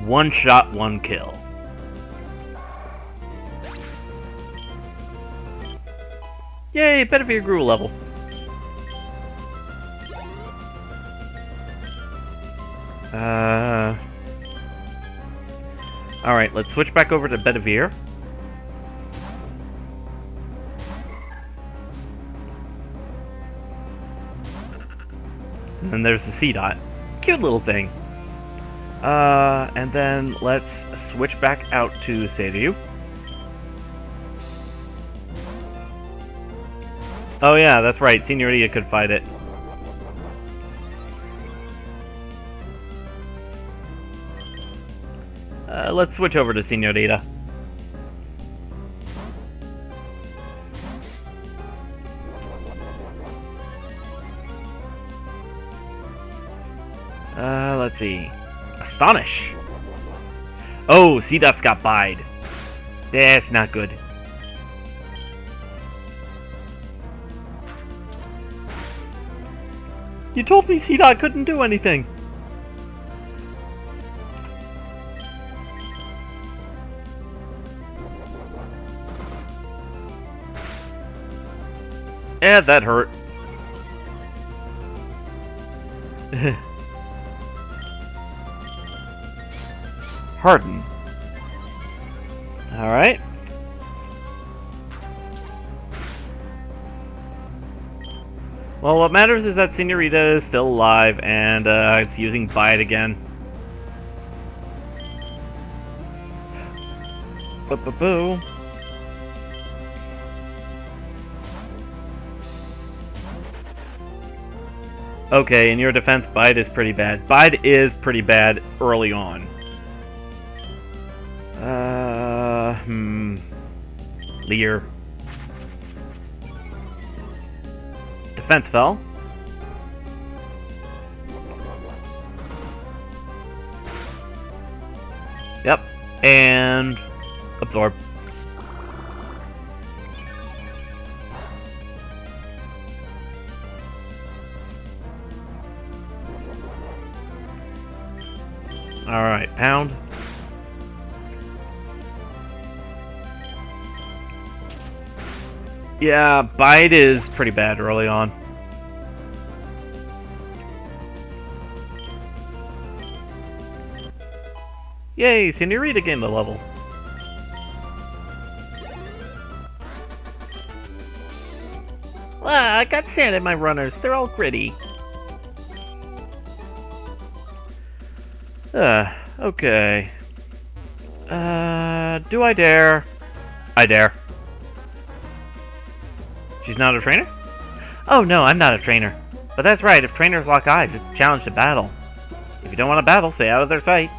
One shot, one kill. Yay, Bedivere grew a level. Alright, let's switch back over to Bedivere. And then there's the C-Dot. Cute little thing. And then let's switch back out to Seiryu. Oh yeah, that's right. Senorita could fight it. Let's switch over to Senorita. Let's see. Astonish! Oh, C-Dot's got bide. That's not good. You told me C-Dot couldn't do anything. Eh, that hurt. Harden. Alright. Well, what matters is that Senorita is still alive, and it's using Bite again. Boo-boo-boo. Okay, in your defense, Bite is pretty bad. Bite is pretty bad early on. Leer. Defense fell. Yep. And absorb. Alright, pound. Yeah, Bite is pretty bad early on. Yay, Senorita gained a level. Ah, I got sand in my runners. They're all gritty. Okay. Do I dare? I dare. She's not a trainer? Oh no, I'm not a trainer. But that's right, if trainers lock eyes, it's a challenge to battle. If you don't want to battle, stay out of their sight.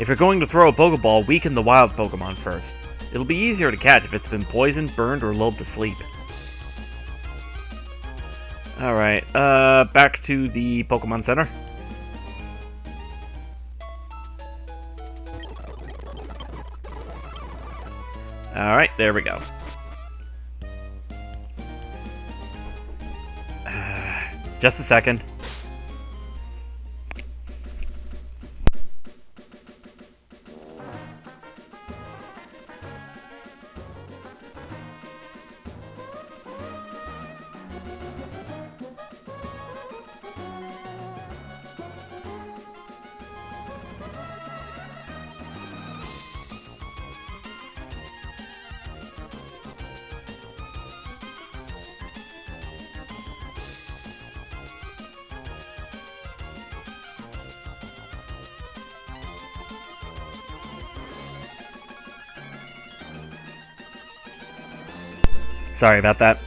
If you're going to throw a Pokeball, weaken the wild Pokemon first. It'll be easier to catch if it's been poisoned, burned, or lulled to sleep. Alright, back to the Pokemon Center. Alright, there we go. Just a second. Sorry about that.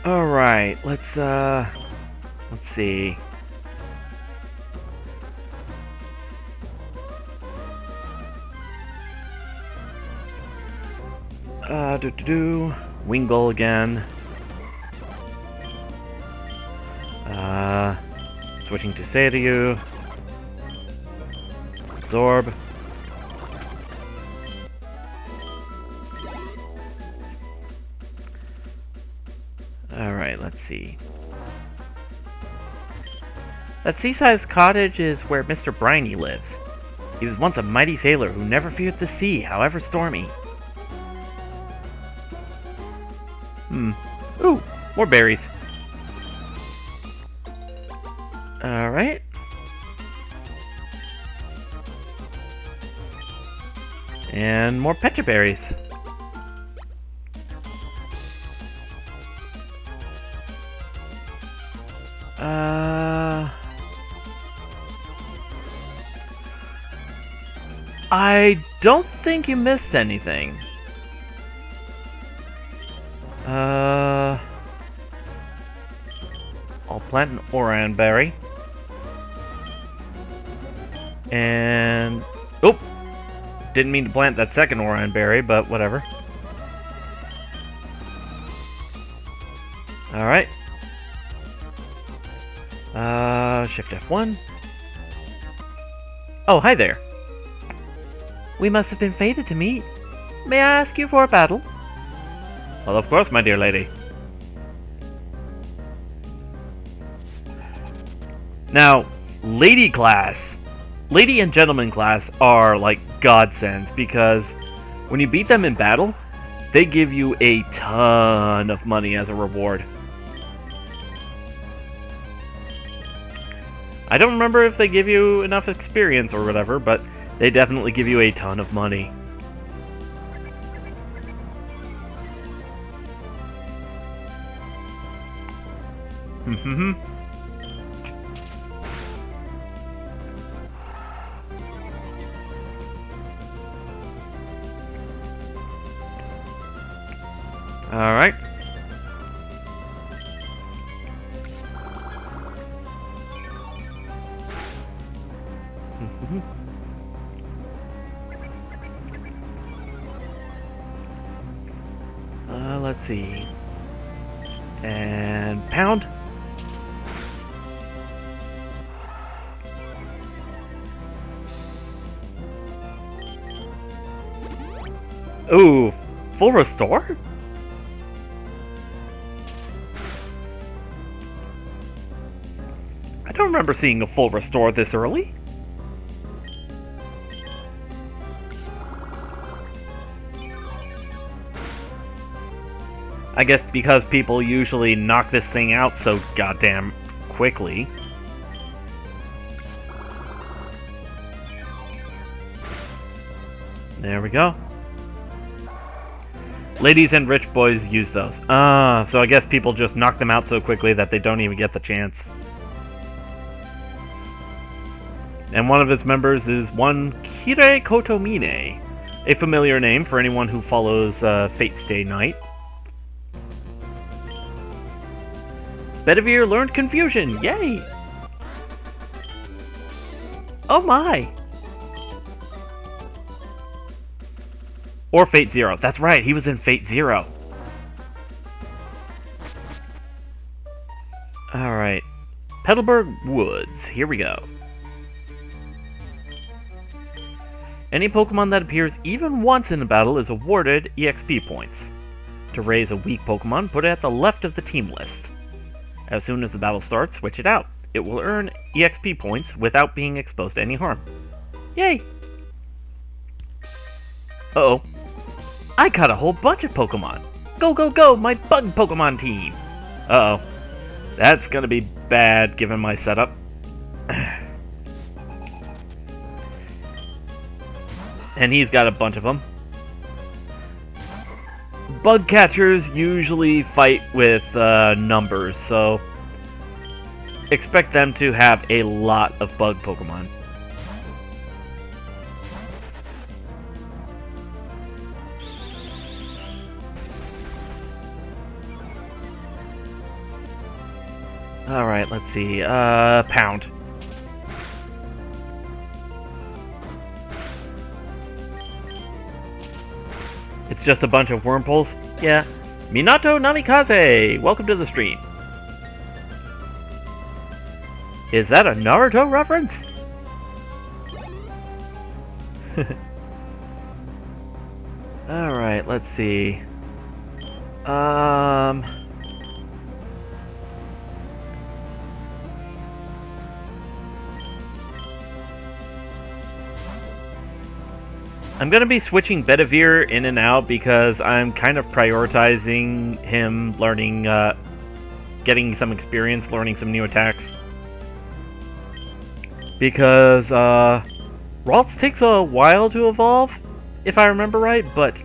Alright, let's see. Wingull again. Switching to Seiryu. Absorb. Alright, let's see. That seaside cottage is where Mr. Briny lives. He was once a mighty sailor who never feared the sea, however stormy. Ooh, more berries. Alright. And more pecha berries. I don't think you missed anything. I'll plant an Oran berry. And... oh! Didn't mean to plant that second Oran berry, but whatever. Alright. Shift F1. Oh, hi there. We must have been fated to meet. May I ask you for a battle? Well, of course, my dear lady. Now, lady and gentleman class are like godsends because when you beat them in battle, they give you a ton of money as a reward. I don't remember if they give you enough experience or whatever, but they definitely give you a ton of money. Alright. Let's see. And pound. Ooh, full restore? I don't remember seeing a full restore this early. I guess because people usually knock this thing out so goddamn quickly. There we go. Ladies and rich boys use those. So I guess people just knock them out so quickly that they don't even get the chance. And one of its members is one Kire Kotomine, a familiar name for anyone who follows Fate's Day Night. Bedivere learned Confusion! Yay! Oh my! Or Fate Zero. That's right, he was in Fate Zero. Alright. Petalburg Woods. Here we go. Any Pokemon that appears even once in a battle is awarded EXP points. To raise a weak Pokemon, put it at the left of the team list. As soon as the battle starts, switch it out. It will earn EXP points without being exposed to any harm. Yay! Uh-oh. I caught a whole bunch of Pokemon! Go, go, go, my bug Pokemon team! Uh-oh. That's gonna be bad given my setup. And he's got a bunch of them. Bug catchers usually fight with numbers, so expect them to have a lot of bug Pokemon. Alright, let's see. Pound. It's just a bunch of wormholes? Yeah. Minato Namikaze! Welcome to the stream. Is that a Naruto reference? Alright, let's see. I'm gonna be switching Bedivere in and out because I'm kind of prioritizing him learning, getting some experience, learning some new attacks. Because, Ralts takes a while to evolve, if I remember right, but,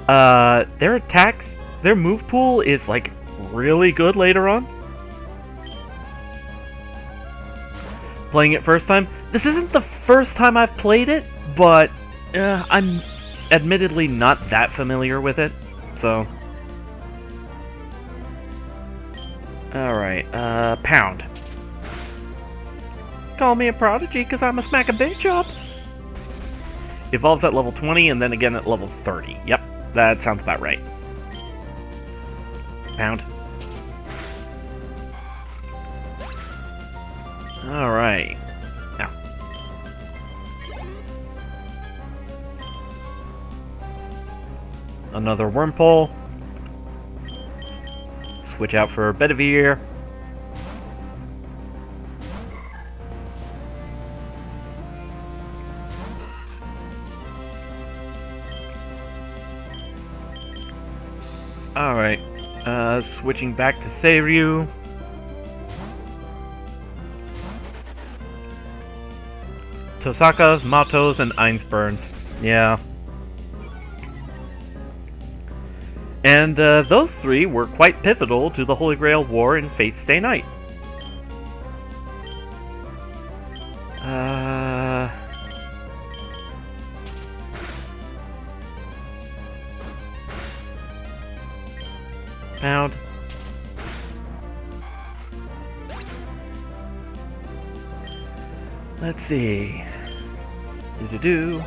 their attacks, their move pool is, like, really good later on. Playing it first time, this isn't the first time I've played it, but I'm admittedly not that familiar with it, so... Alright, Pound. Call me a prodigy, because I'm a smack a bitch up. Evolves at level 20, and then again at level 30. Yep, that sounds about right. Pound. Alright. Now. Another wormpole. Switch out for Bedivere. Alright. Switching back to Seiryu. Tosakas, Matos, and Einsburns. Yeah. And those three were quite pivotal to the Holy Grail War in Fate's Stay Night. Pound. Let's see. Do-do-do.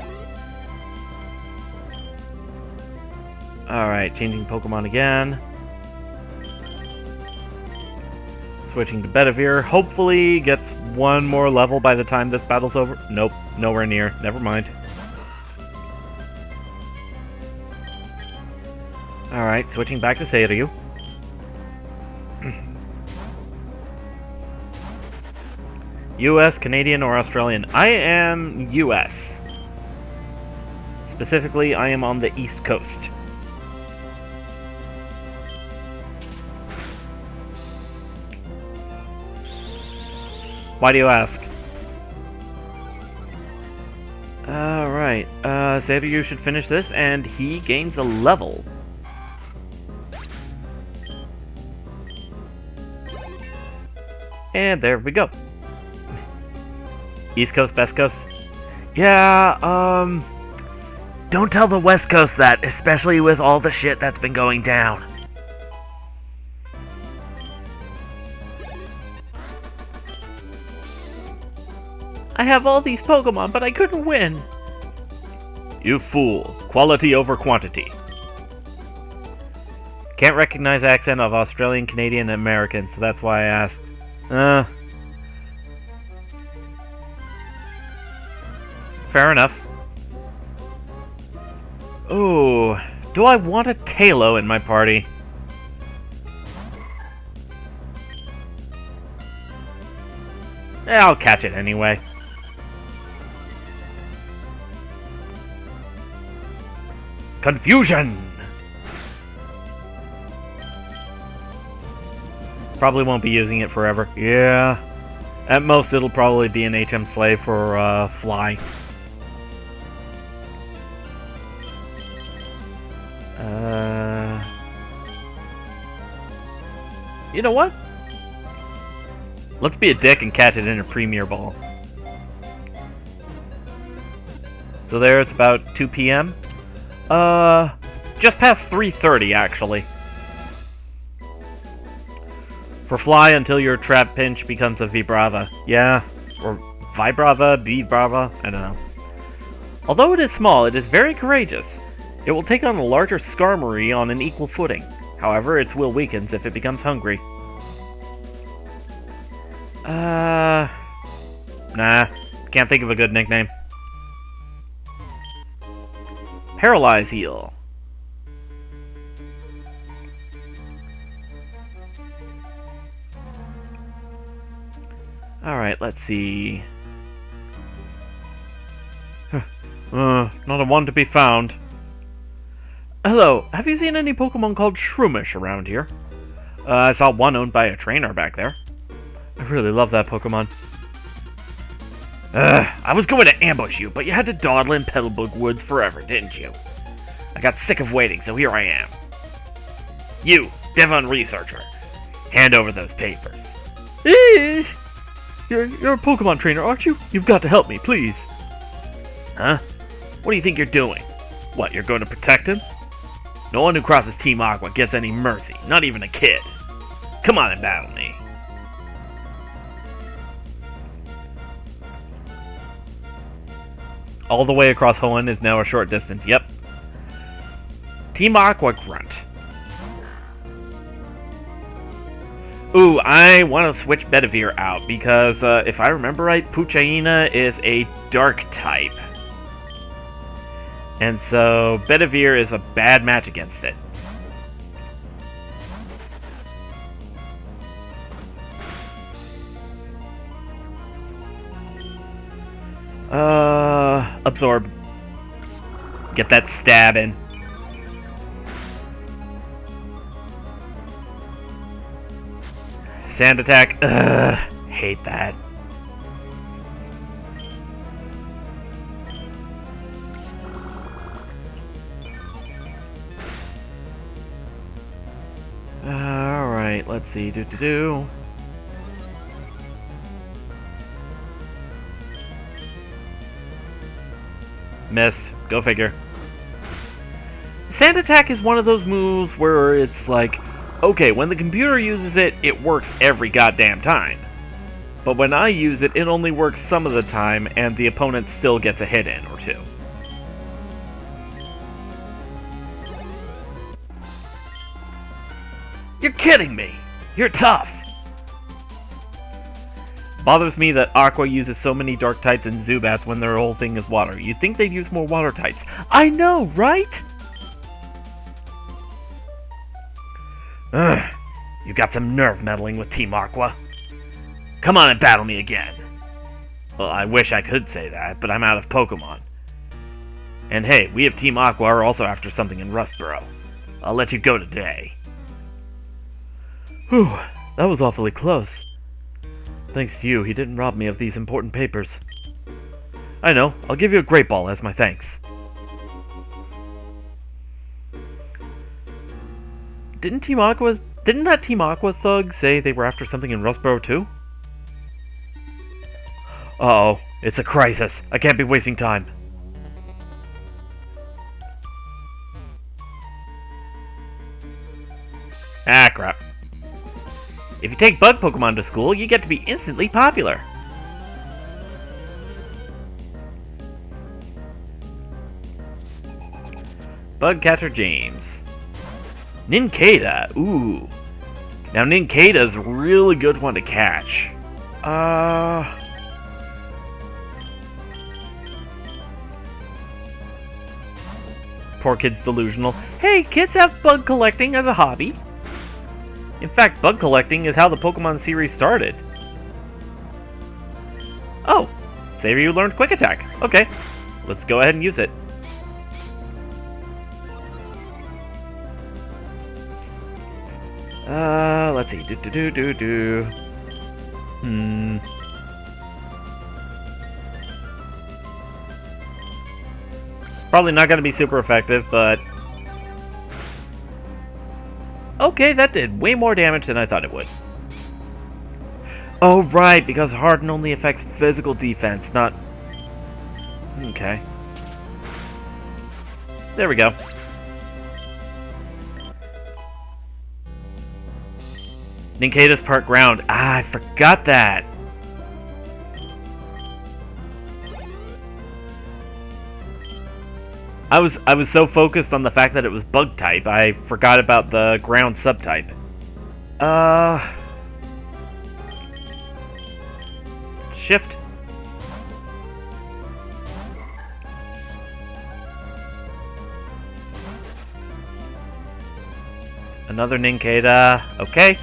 Alright, changing Pokemon again. Switching to Bedivere. Hopefully gets one more level by the time this battle's over. Nope, nowhere near. Never mind. Alright, switching back to Seiryu. US, Canadian, or Australian? I am US. Specifically, I am on the East Coast. Why do you ask? Alright, Seiryu should finish this, and he gains a level. And there we go. East Coast, West Coast? Yeah, don't tell the West Coast that, especially with all the shit that's been going down. I have all these Pokemon, but I couldn't win. You fool. Quality over quantity. Can't recognize the accent of Australian, Canadian, and American, so that's why I asked. Fair enough. Ooh, do I want a Tailo in my party? I'll catch it anyway. Confusion! Probably won't be using it forever. Yeah. At most, it'll probably be an HM slave for Fly. You know what? Let's be a dick and catch it in a Premier Ball. So there, it's about 2 p.m. Just past 3:30 actually. For fly until your trap pinch becomes a Vibrava. Yeah, or Vibrava, Vibrava, I don't know. Although it is small, it is very courageous. It will take on a larger Skarmory on an equal footing. However, its will weakens if it becomes hungry. Nah, can't think of a good nickname. Paralyze Heal. Alright, let's see. Not a one to be found. Hello, have you seen any Pokemon called Shroomish around here? I saw one owned by a trainer back there. I really love that Pokemon. I was going to ambush you, but you had to dawdle in Petalburg Woods forever, didn't you? I got sick of waiting, so here I am. You, Devon Researcher, hand over those papers. You're a Pokemon trainer, aren't you? You've got to help me, please. Huh? What do you think you're doing? What, you're going to protect him? No one who crosses Team Aqua gets any mercy, not even a kid. Come on and battle me. All the way across Hoenn is now a short distance, yep. Team Aqua Grunt. Ooh, I want to switch Bedivere out, because if I remember right, Puchaina is a dark type. And so, Bedivere is a bad match against it. Absorb. Get that stab in. Sand attack. Ugh, hate that. Alright, let's see. Miss. Go figure. Sand attack is one of those moves where it's like, okay, when the computer uses it, it works every goddamn time. But when I use it, it only works some of the time, and the opponent still gets a hit in or two. You're kidding me! You're tough! Bothers me that Aqua uses so many dark types and Zubats when their whole thing is water. You'd think they'd use more water types. I know, right? Ugh, you got some nerve meddling with Team Aqua. Come on and battle me again. Well, I wish I could say that, but I'm out of Pokemon. And hey, we of Team Aqua are also after something in Rustboro. I'll let you go today. Whew, that was awfully close. Thanks to you, he didn't rob me of these important papers. I know, I'll give you a Great Ball as my thanks. Didn't that Team Aqua thug say they were after something in Rustboro too? Uh-oh, it's a crisis. I can't be wasting time. Ah, crap. If you take bug Pokemon to school, you get to be instantly popular. Bugcatcher James. Nincada, ooh. Now Nincada's a really good one to catch. Poor kid's delusional. Hey, kids have bug collecting as a hobby. In fact, bug collecting is how the Pokemon series started. Oh, Xavier, you learned Quick Attack. Okay, let's go ahead and use it. Let's see. Probably not going to be super effective, but... Okay, that did way more damage than I thought it would. Oh, right, because Harden only affects physical defense, not... Okay. There we go. Ninkada's part ground. Ah, I forgot that. I was so focused on the fact that it was bug type, I forgot about the ground subtype. Shift. Another Ninkada. Okay.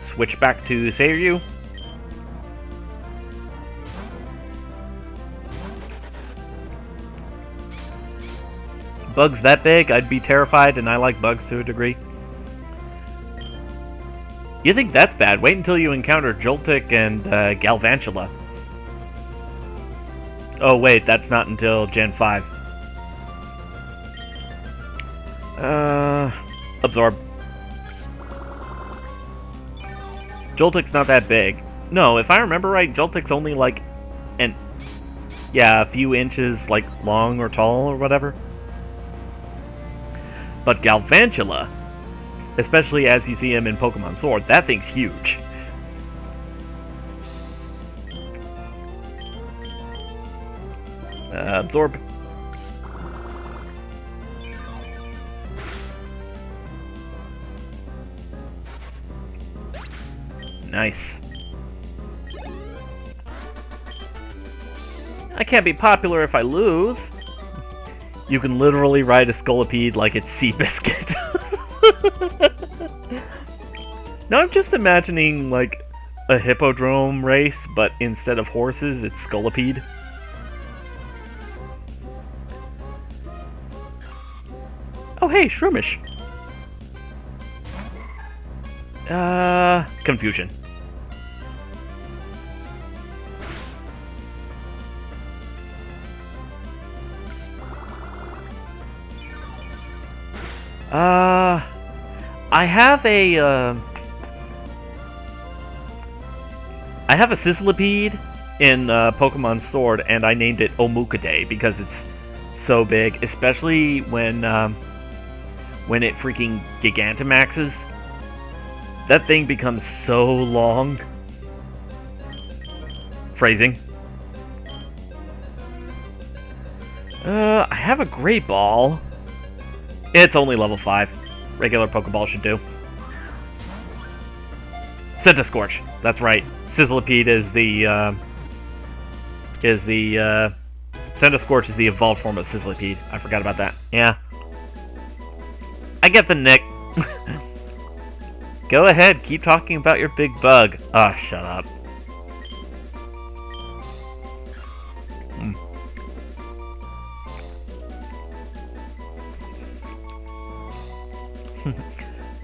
Switch back to Seiryu. Bugs that big, I'd be terrified, and I like bugs to a degree. You think that's bad? Wait until you encounter Joltik and Galvantula. Oh wait, that's not until Gen 5. Absorb. Joltik's not that big. No, if I remember right, Joltik's only like a few inches like long or tall or whatever. But Galvantula, especially as you see him in Pokemon Sword, that thing's huge. Absorb. Nice. I can't be popular if I lose. You can literally ride a Scolipede like it's Seabiscuit. Now I'm just imagining, like, a hippodrome race, but instead of horses, it's Scolipede. Oh hey, Shroomish. Confusion. I have a Sizzlipede in Pokemon Sword, and I named it Omukade because it's so big, especially when it freaking Gigantamaxes. That thing becomes so long. Phrasing. I have a Great Ball. It's only level 5. Regular Pokeball should do. Centiskorch. That's right. Sizzlipede is the Centiskorch is the evolved form of Sizzlipede. I forgot about that. Yeah. I get the nick. Go ahead, keep talking about your big bug. Ah, shut up.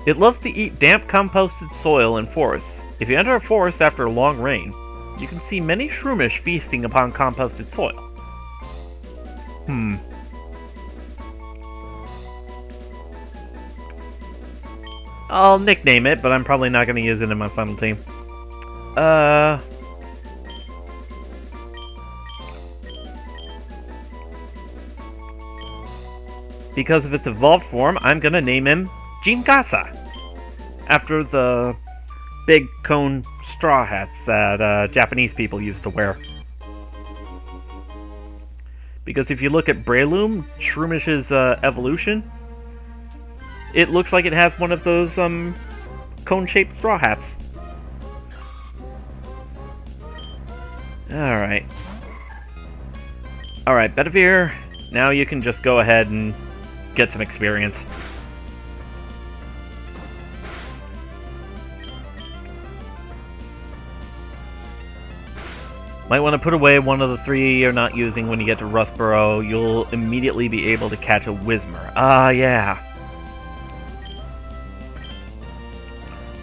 It loves to eat damp, composted soil in forests. If you enter a forest after a long rain, you can see many Shroomish feasting upon composted soil. I'll nickname it, but I'm probably not going to use it in my final team. Because of its evolved form, I'm going to name him Jingasa, after the big cone straw hats that Japanese people used to wear. Because if you look at Breloom, Shroomish's evolution, it looks like it has one of those cone-shaped straw hats. Alright. Alright, Bedivere, now you can just go ahead and get some experience. Might want to put away one of the 3 you're not using when you get to Rustboro. You'll immediately be able to catch a Whismur. Ah, yeah.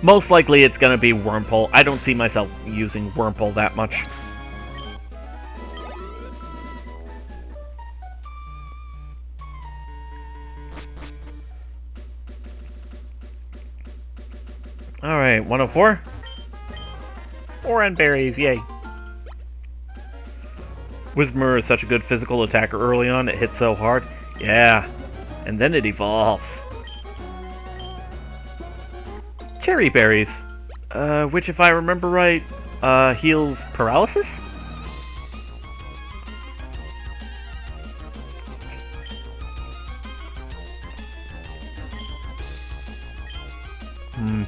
Most likely it's going to be Wurmple. I don't see myself using Wurmple that much. Alright, 104. Oran berries, yay. Whismur is such a good physical attacker early on, it hits so hard. Yeah, and then it evolves. Cherry berries. Which, if I remember right, heals paralysis? Hmm.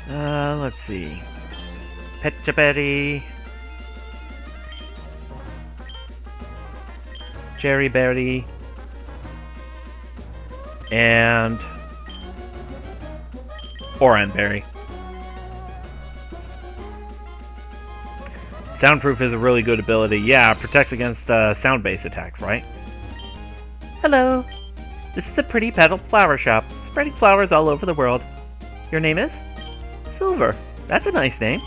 Let's see. Petcha Berry. Cherry Berry. And Oranberry. Soundproof is a really good ability. Yeah, it protects against sound-based attacks, right? Hello. This is the Pretty Petal Flower Shop, spreading flowers all over the world. Your name is? Silver. That's a nice name.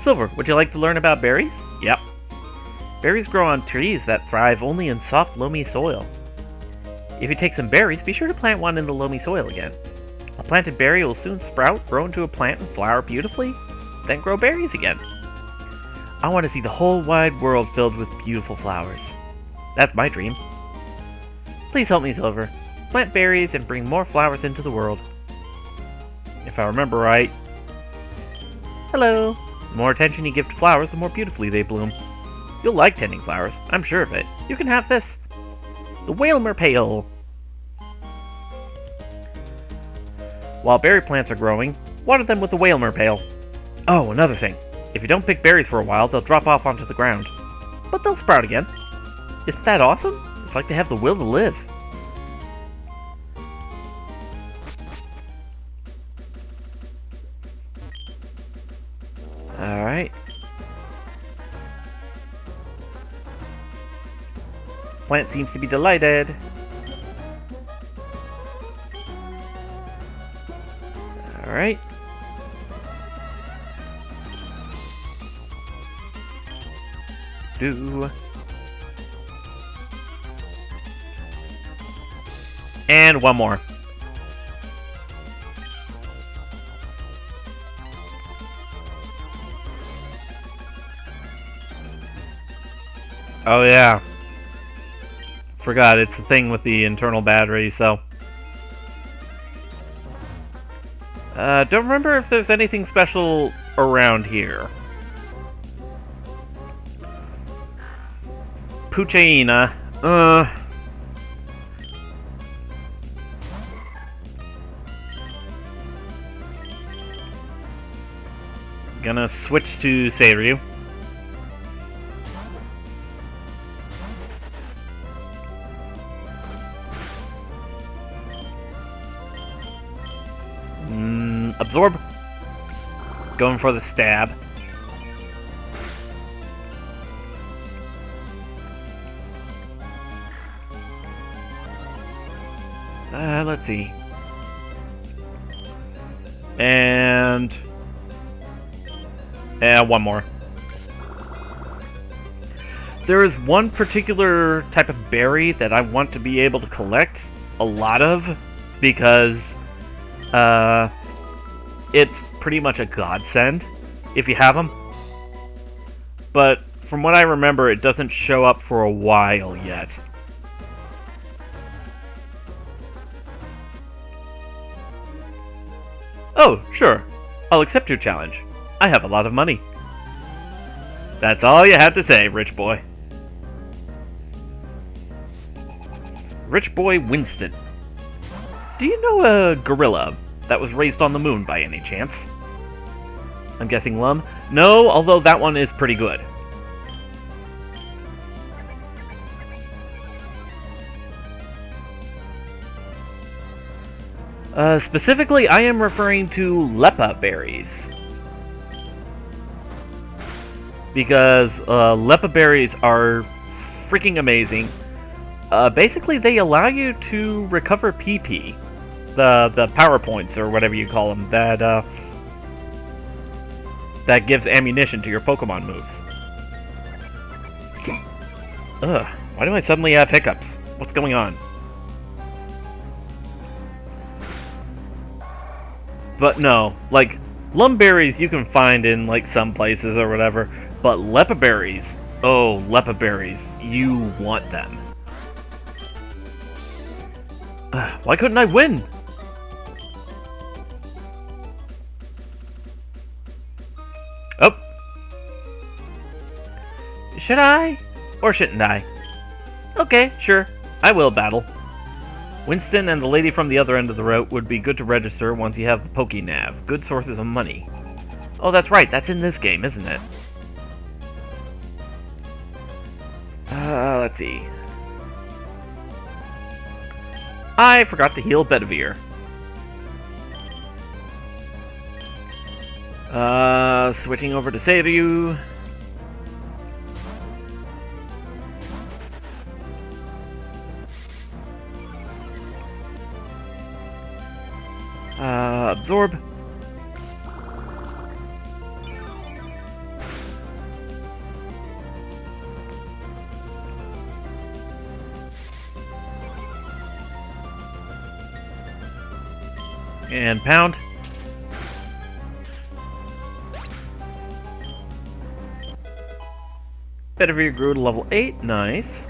Silver, would you like to learn about berries? Yep. Berries grow on trees that thrive only in soft, loamy soil. If you take some berries, be sure to plant one in the loamy soil again. A planted berry will soon sprout, grow into a plant, and flower beautifully, then grow berries again. I want to see the whole wide world filled with beautiful flowers. That's my dream. Please help me, Silver. Plant berries and bring more flowers into the world. If I remember right. Hello. The more attention you give to flowers, the more beautifully they bloom. You'll like tending flowers, I'm sure of it. You can have this. The Whalmer Pail. While berry plants are growing, water them with the Whalmer Pail. Oh, another thing. If you don't pick berries for a while, they'll drop off onto the ground. But they'll sprout again. Isn't that awesome? It's like they have the will to live. Alright. Plant seems to be delighted. Alright. And one more. Oh yeah. Forgot, it's the thing with the internal battery, so... don't remember if there's anything special around here. Puchaina. Gonna switch to Seiryu. Absorb. Going for the stab. Let's see. And one more. There is one particular type of berry that I want to be able to collect a lot of because it's pretty much a godsend if you have them. But from what I remember, it doesn't show up for a while yet. Oh, sure. I'll accept your challenge. I have a lot of money. That's all you have to say, rich boy. Rich boy Winston. Do you know a gorilla that was raised on the moon by any chance? I'm guessing Lum? No, although that one is pretty good. Specifically, I am referring to Lepa berries. Because Lepa berries are freaking amazing. Basically, they allow you to recover PP. The power points, or whatever you call them, that gives ammunition to your Pokemon moves. Ugh, why do I suddenly have hiccups? What's going on? But no, like, Lumberries you can find in, like, some places or whatever, but Lepa berries, oh, Lepa berries, you want them. Why couldn't I win? Oh. Should I? Or shouldn't I? Okay, sure. I will battle. Winston and the lady from the other end of the route would be good to register once you have the Pokénav. Good sources of money. Oh, that's right. That's in this game, isn't it? Let's see. I forgot to heal Bedivere. Switching over to Seiryu. Absorb. And pound. Bedivere grew to level 8. Nice.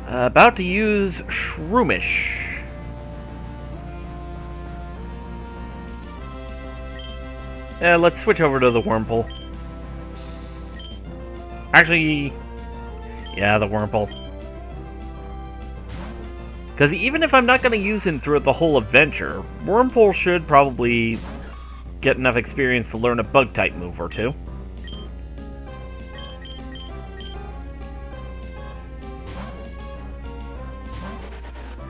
About to use Shroomish. Let's switch over to the Wurmple. Actually, yeah, the Wurmple. Because even if I'm not going to use him throughout the whole adventure, Wurmple should probably get enough experience to learn a Bug-type move or two.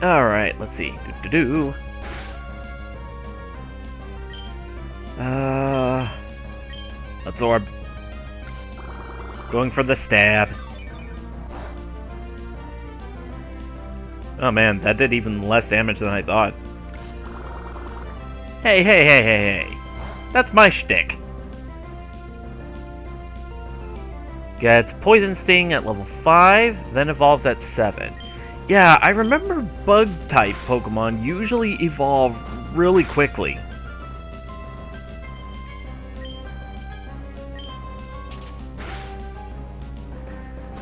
Alright, let's see. Absorb. Going for the stab. Oh man, that did even less damage than I thought. Hey. That's my shtick. Gets Poison Sting at level 5, then evolves at 7. Yeah, I remember Bug-type Pokemon usually evolve really quickly.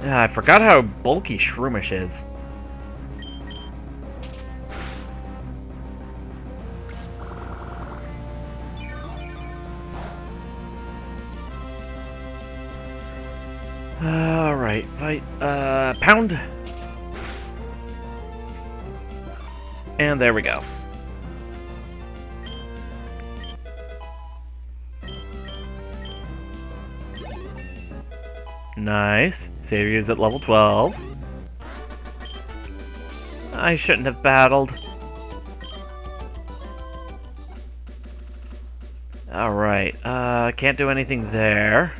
Yeah, I forgot how bulky Shroomish is. Alright, fight. Pound. And there we go. Nice. Seiryu's at level 12. I shouldn't have battled. Alright, can't do anything there.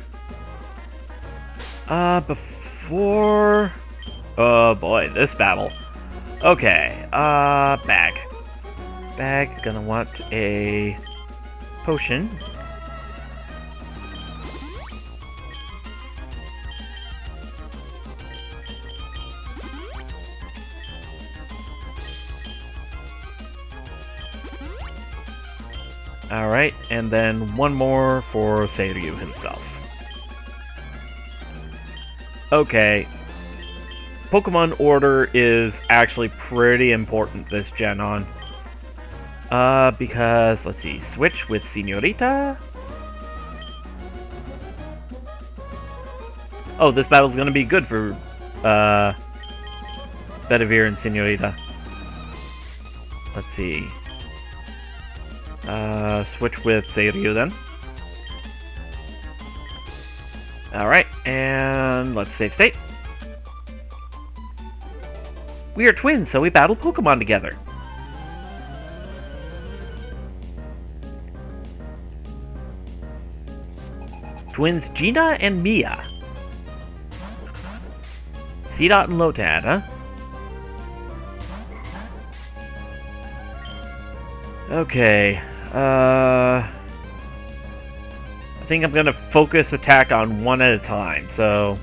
Before... Oh boy, this battle. Okay, bag. Bag, gonna want a potion. Alright, and then one more for Seiryu himself. Okay. Pokemon order is actually pretty important this gen on. Because, let's see, switch with Senorita. Oh, this battle's gonna be good for, Bedivere and Senorita. Let's see. Switch with Seiryu then. Alright, and let's save state. We are twins, so we battle Pokemon together. Twins Gina and Mia. Seedot and Lotad, huh? Okay, I think I'm gonna focus attack on one at a time, so...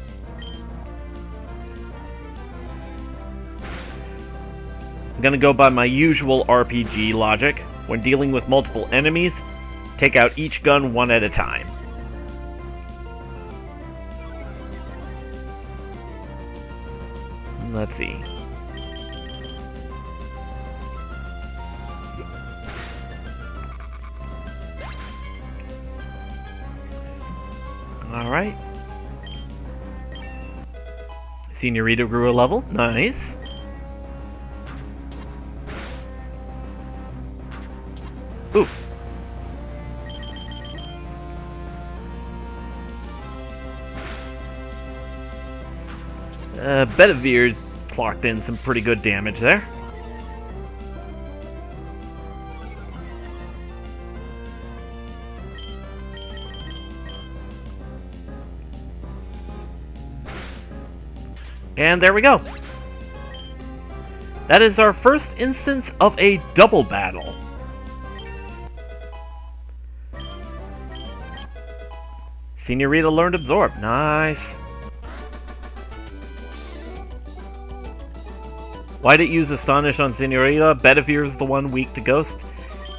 I'm gonna go by my usual RPG logic. When dealing with multiple enemies, take out each gun one at a time. Let's see. Alright. Senorita grew a level. Nice. Oof. Bedivere clocked in some pretty good damage there. And there we go. That is our first instance of a double battle. Senorita learned Absorb. Nice. Why'd it use Astonish on Senorita? Bedivere's the one weak to Ghost.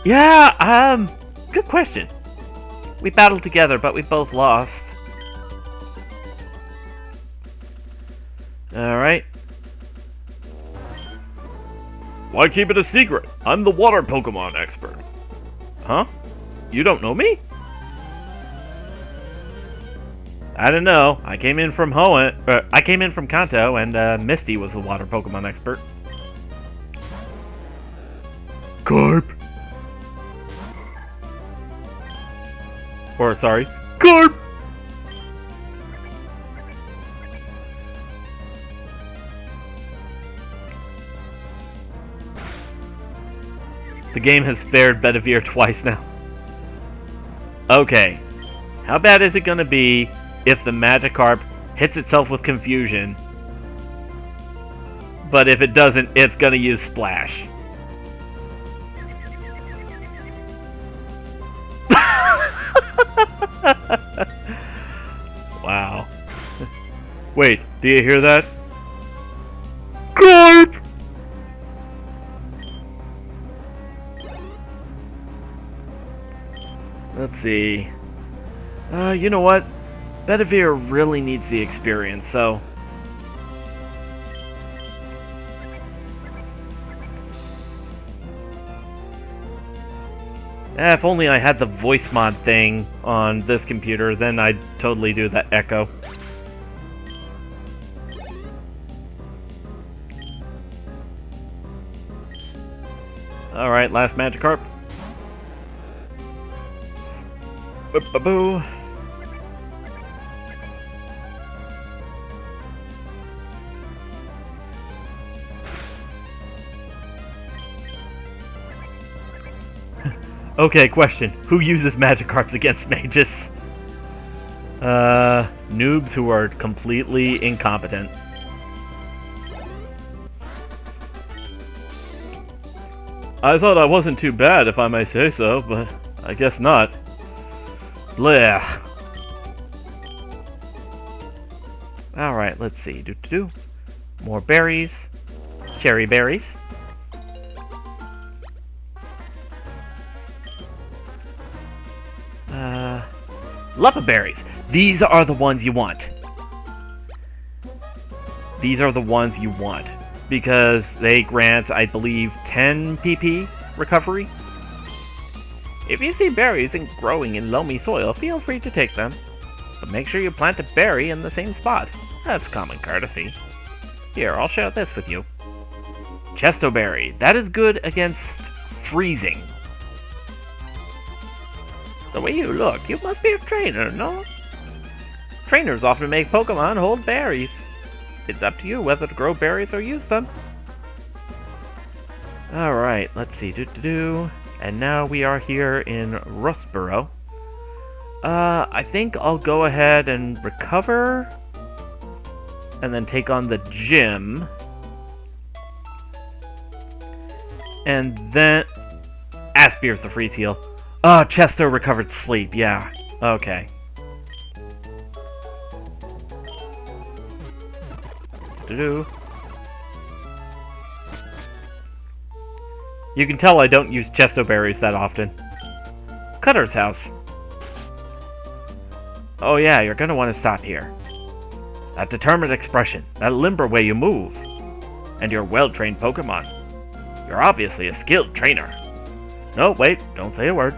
Yeah, good question. We battled together, but we both lost. Alright. Why keep it a secret? I'm the water Pokemon expert. Huh? You don't know me? I don't know. I came in from Kanto, and Misty was the water Pokemon expert. Carp. Or, sorry, Carp! The game has spared Bedivere twice now. Okay. How bad is it gonna be if the Magikarp hits itself with Confusion, but if it doesn't, it's gonna use Splash? Wow. Wait, do you hear that? Carp! Let's see. You know what? Bedivere really needs the experience, so... if only I had the voice mod thing on this computer, then I'd totally do that echo. Alright, last Magikarp. Boo. Okay, question. Who uses Magikarps against mages? Noobs who are completely incompetent. I thought I wasn't too bad, if I may say so, but I guess not. Blech. Alright, let's see. More berries. Cherry berries. Leppa berries. These are the ones you want. These are the ones you want. Because they grant, I believe, 10 PP recovery. If you see berries growing in loamy soil, feel free to take them. But make sure you plant a berry in the same spot. That's common courtesy. Here, I'll share this with you. Chesto berry. That is good against freezing. The way you look, you must be a trainer, no? Trainers often make Pokemon hold berries. It's up to you whether to grow berries or use them. Alright, let's see. And now we are here in Rustboro. I think I'll go ahead and recover. And then take on the gym. And then... Aspear's the freeze heal. Oh, Chesto recovered sleep, yeah. Okay. You can tell I don't use Chesto berries that often. Cutter's house. Oh yeah, you're gonna want to stop here. That determined expression, that limber way you move, and your well-trained Pokemon. You're obviously a skilled trainer. No, wait, don't say a word.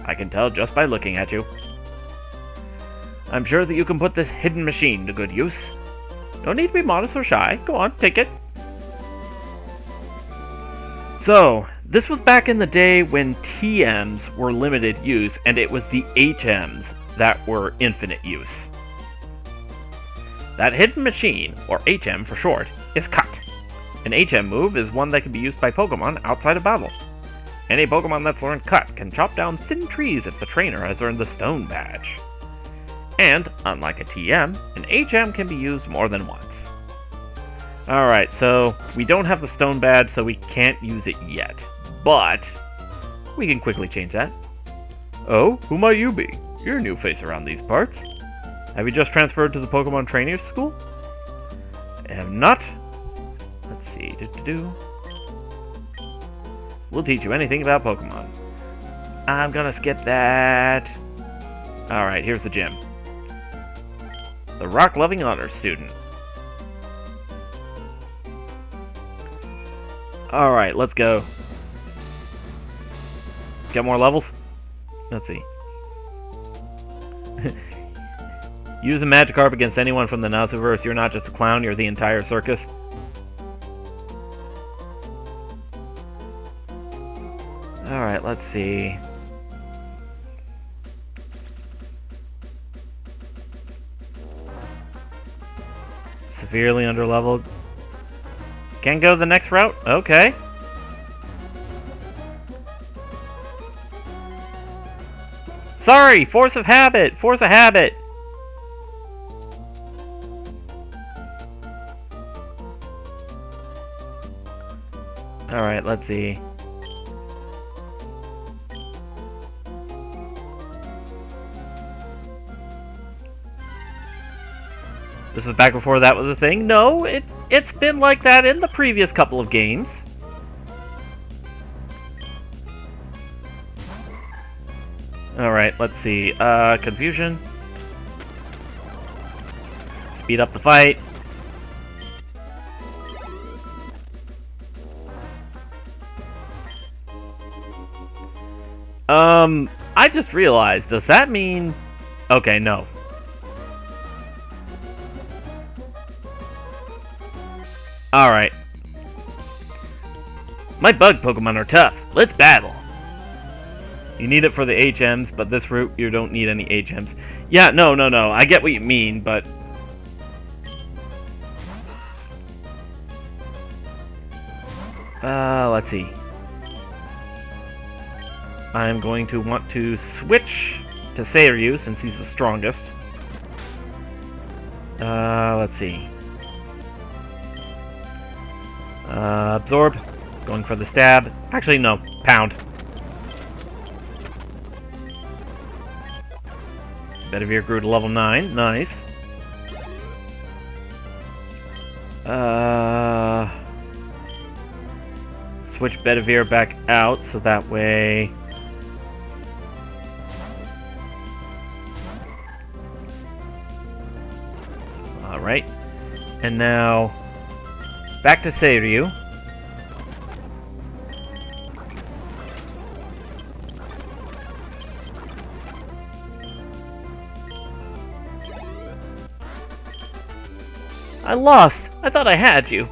I can tell just by looking at you. I'm sure that you can put this hidden machine to good use. No need to be modest or shy. Go on, take it. So, this was back in the day when TMs were limited use, and it was the HMs that were infinite use. That hidden machine, or HM for short, is Cut. An HM move is one that can be used by Pokemon outside of battle. Any Pokemon that's learned Cut can chop down thin trees if the trainer has earned the Stone Badge. And, unlike a TM, an HM can be used more than once. Alright, so we don't have the Stone Badge, so we can't use it yet. But we can quickly change that. Oh, who might you be? You're a new face around these parts. Have you just transferred to the Pokemon Trainer School? I have not. Let's see. We'll teach you anything about Pokemon. I'm gonna skip that. Alright, here's the gym. The Rock-Loving Honors student. Alright, let's go. Get more levels? Let's see. Use a Magikarp against anyone from the Nasuverse. You're not just a clown, you're the entire circus. Alright, let's see. Severely underleveled. Can't go the next route? Okay. Sorry! Force of habit! Force of habit! Alright, let's see. This was back before that was a thing? No, it's been like that in the previous couple of games. Alright, let's see. Confusion. Speed up the fight. I just realized, does that mean... Okay, no. Alright. My bug Pokemon are tough. Let's battle. You need it for the HMs, but this route you don't need any HMs. Yeah, no. I get what you mean, but... let's see. I'm going to want to switch to Seiryu since he's the strongest. Let's see. Absorb. Going for the stab. Actually, no. Pound. Bedivere grew to level 9. Nice. Switch Bedivere back out so that way... Alright. And now... Back to Seiryu. I lost! I thought I had you.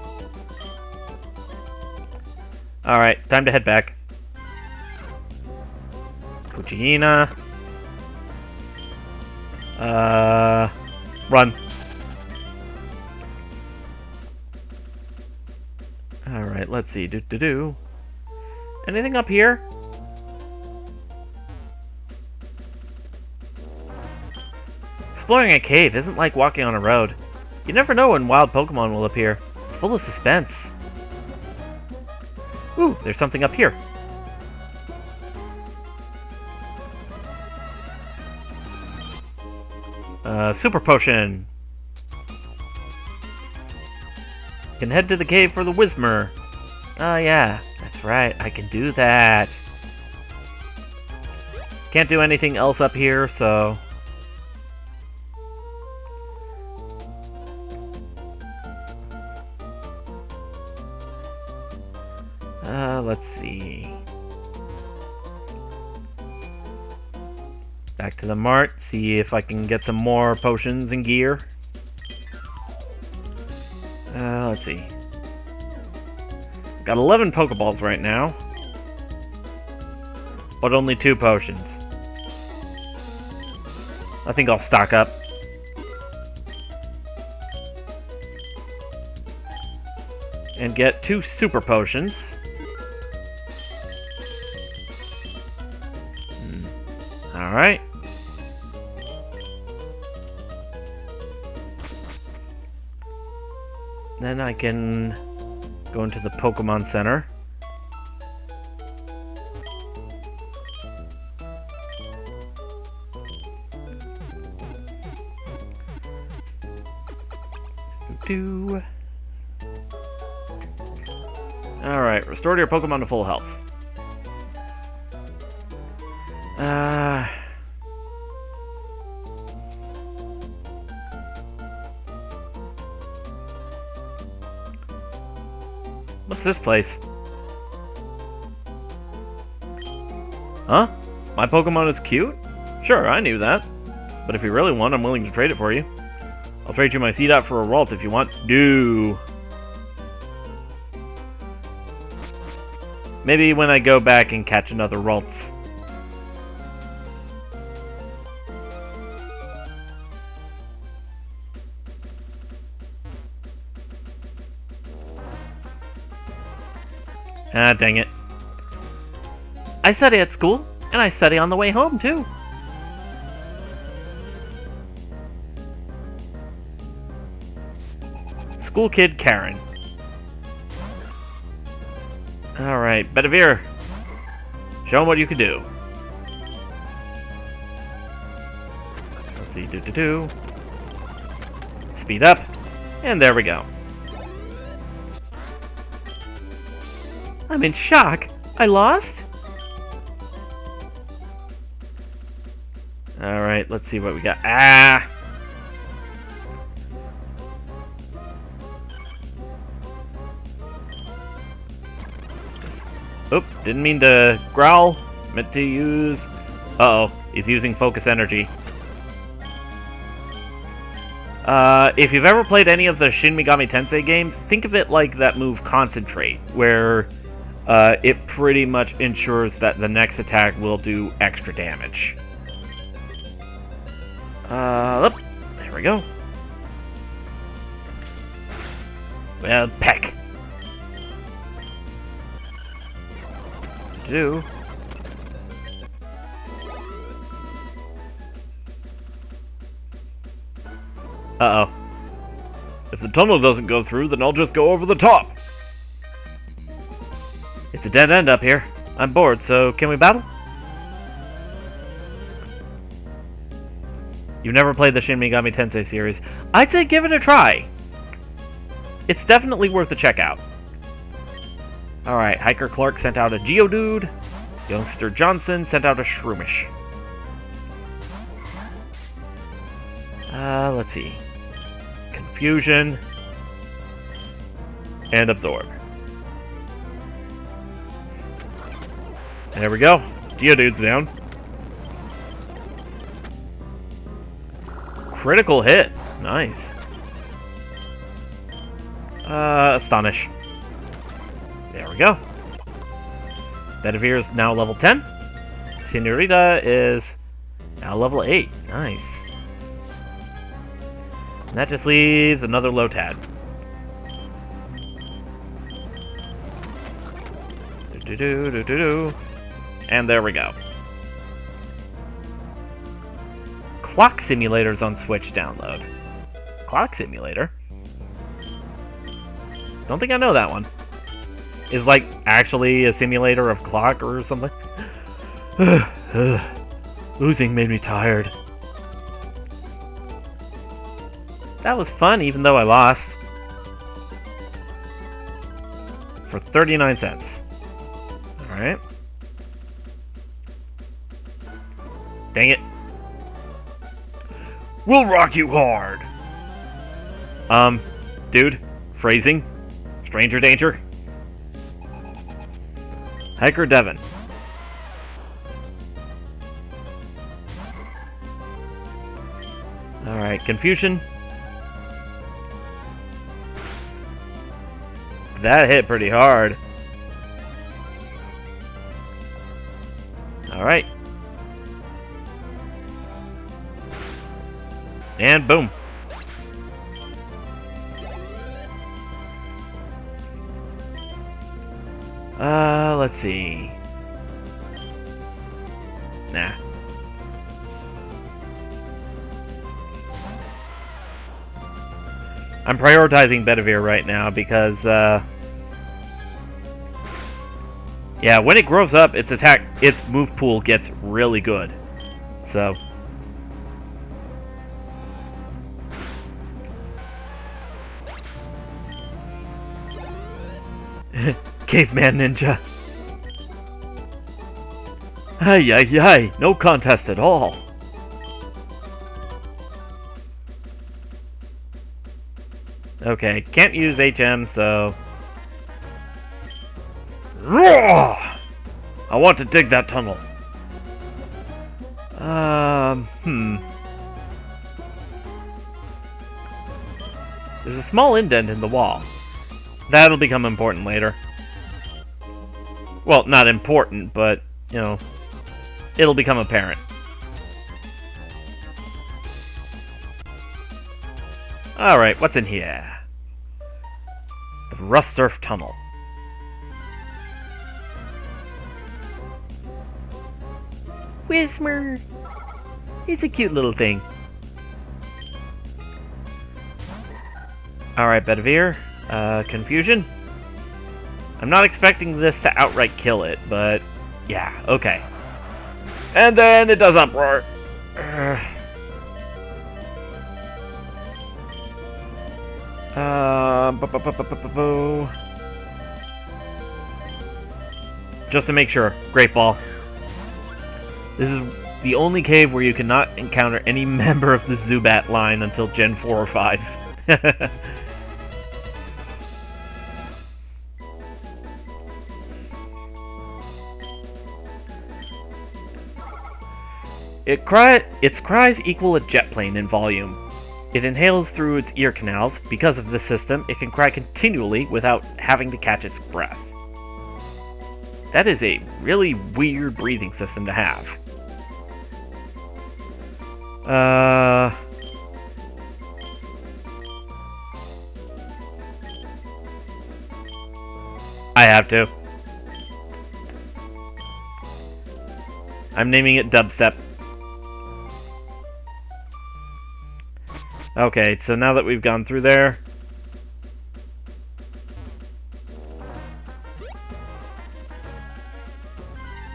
Alright, time to head back. Poochyena. Run. Alright, let's see. Anything up here? Exploring a cave isn't like walking on a road. You never know when wild Pokemon will appear. It's full of suspense. Ooh, there's something up here. Super Potion. Can head to the cave for the Whismur. Oh yeah, that's right, I can do that. Can't do anything else up here, so... let's see. Back to the mart, see if I can get some more potions and gear. Let's see. Got 11 Pokeballs right now, but only 2 potions. I think I'll stock up. And get 2 Super Potions. Alright. Then I can go into the Pokemon Center. Alright, restore your Pokemon to full health. What's this place? Huh? My Pokemon is cute? Sure, I knew that. But if you really want, I'm willing to trade it for you. I'll trade you my Seedot for a Ralt if you want. Do. Maybe when I go back and catch another Ralts. Ah, dang it. I study at school, and I study on the way home, too. School kid Karen. Alright, Bedivere. Show him what you can do. Let's see, do. Speed up, and there we go. I'm in shock. I lost? Alright, let's see what we got. Ah! Oop, didn't mean to growl. Meant to use... Uh-oh, he's using focus energy. If you've ever played any of the Shin Megami Tensei games, think of it like that move Concentrate, where it pretty much ensures that the next attack will do extra damage. There we go. Well, peck. Do. Uh-oh. If the tunnel doesn't go through, then I'll just go over the top. It's a dead end up here. I'm bored, so can we battle? You've never played the Shin Megami Tensei series. I'd say give it a try. It's definitely worth a check out. Alright, Hiker Clark sent out a Geodude. Youngster Johnson sent out a Shroomish. Let's see. Confusion. And Absorb. And there we go. Geodude's down. Critical hit. Nice. Astonish. There we go. Bedivere is now level 10. Senorita is now level 8. Nice. And that just leaves another Lotad. And there we go. Clock Simulator's on Switch download. Clock Simulator? Don't think I know that one. Is like actually a simulator of clock or something? Losing made me tired. That was fun even though I lost. For 39 cents. Alright. Dang it. We'll rock you hard! Dude. Phrasing. Stranger danger. Hiker Devon. Alright, confusion. That hit pretty hard. Alright. And boom. Let's see. Nah. I'm prioritizing Bedivere right now because, yeah, when it grows up, its move pool gets really good. So. Caveman Ninja. Ay, ay, ay, no contest at all. Okay, can't use HM, so... Roar! I want to dig that tunnel. There's a small indent in the wall. That'll become important later. Well, not important, but, you know, it'll become apparent. Alright, what's in here? The Rust Surf Tunnel. Whismer! He's a cute little thing. Alright, Bedivere. Confusion? I'm not expecting this to outright kill it, but yeah, okay. And then it does uproar. Just to make sure, Great Ball. This is the only cave where you cannot encounter any member of the Zubat line until Gen 4 or 5. Its cries equal a jet plane in volume. It inhales through its ear canals. Because of this system, it can cry continually without having to catch its breath. That is a really weird breathing system to have. I have to. I'm naming it Dubstep. Okay, so now that we've gone through there...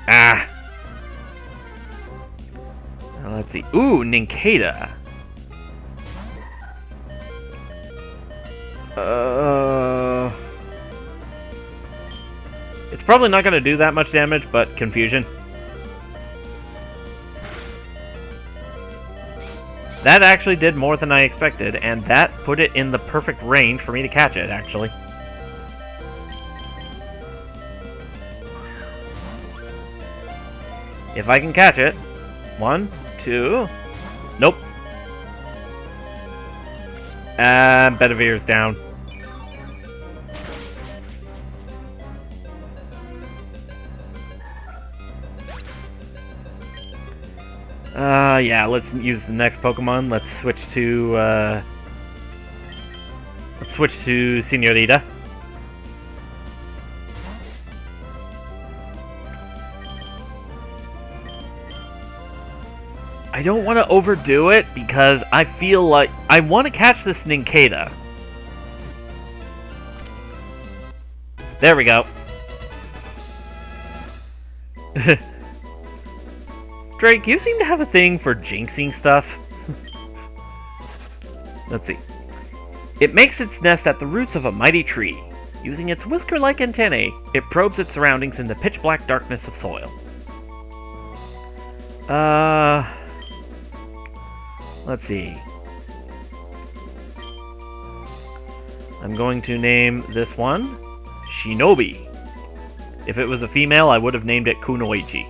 Ah! Now let's see. Ooh, Nincada! It's probably not going to do that much damage, but confusion. That actually did more than I expected, and that put it in the perfect range for me to catch it, actually. If I can catch it. 1, 2... Nope. And Bedivere's down. Yeah, let's use the next Pokemon. Let's switch to Senorita. I don't want to overdo it because I feel like I want to catch this Nincada. There we go. Drake, you seem to have a thing for jinxing stuff. Let's see. It makes its nest at the roots of a mighty tree. Using its whisker-like antennae, it probes its surroundings in the pitch-black darkness of soil. Let's see. I'm going to name this one Shinobi. If it was a female, I would have named it Kunoichi.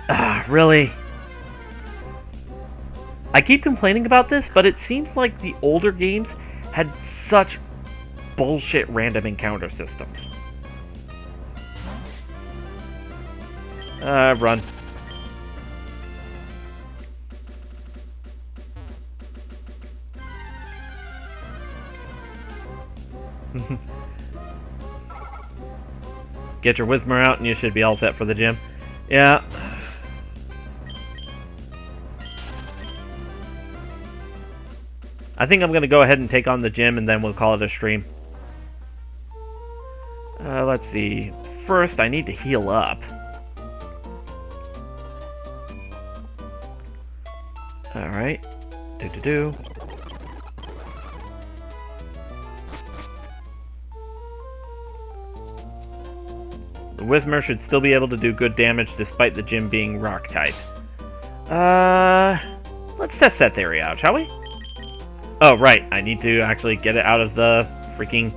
Ah, really? I keep complaining about this, but it seems like the older games had such bullshit random encounter systems. Run. Get your Whismer out and you should be all set for the gym. Yeah. I think I'm going to go ahead and take on the gym and then we'll call it a stream. Let's see. First, I need to heal up. Alright. Do. The Whismer should still be able to do good damage despite the gym being rock type. Let's test that theory out, shall we? Oh, right. I need to actually get it out of the freaking...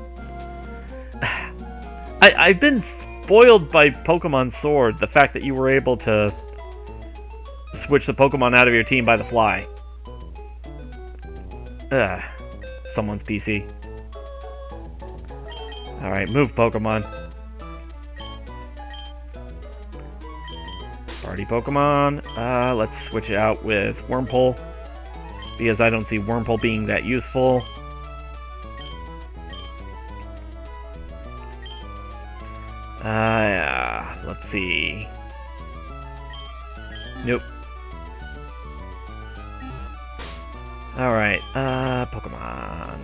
I've been spoiled by Pokemon Sword, the fact that you were able to switch the Pokemon out of your team by the fly. Someone's PC. Alright, move Pokemon. Party Pokemon. Let's switch it out with Wurmple, because I don't see Wurmple being that useful. Yeah, let's see. Nope. Alright, Pokemon.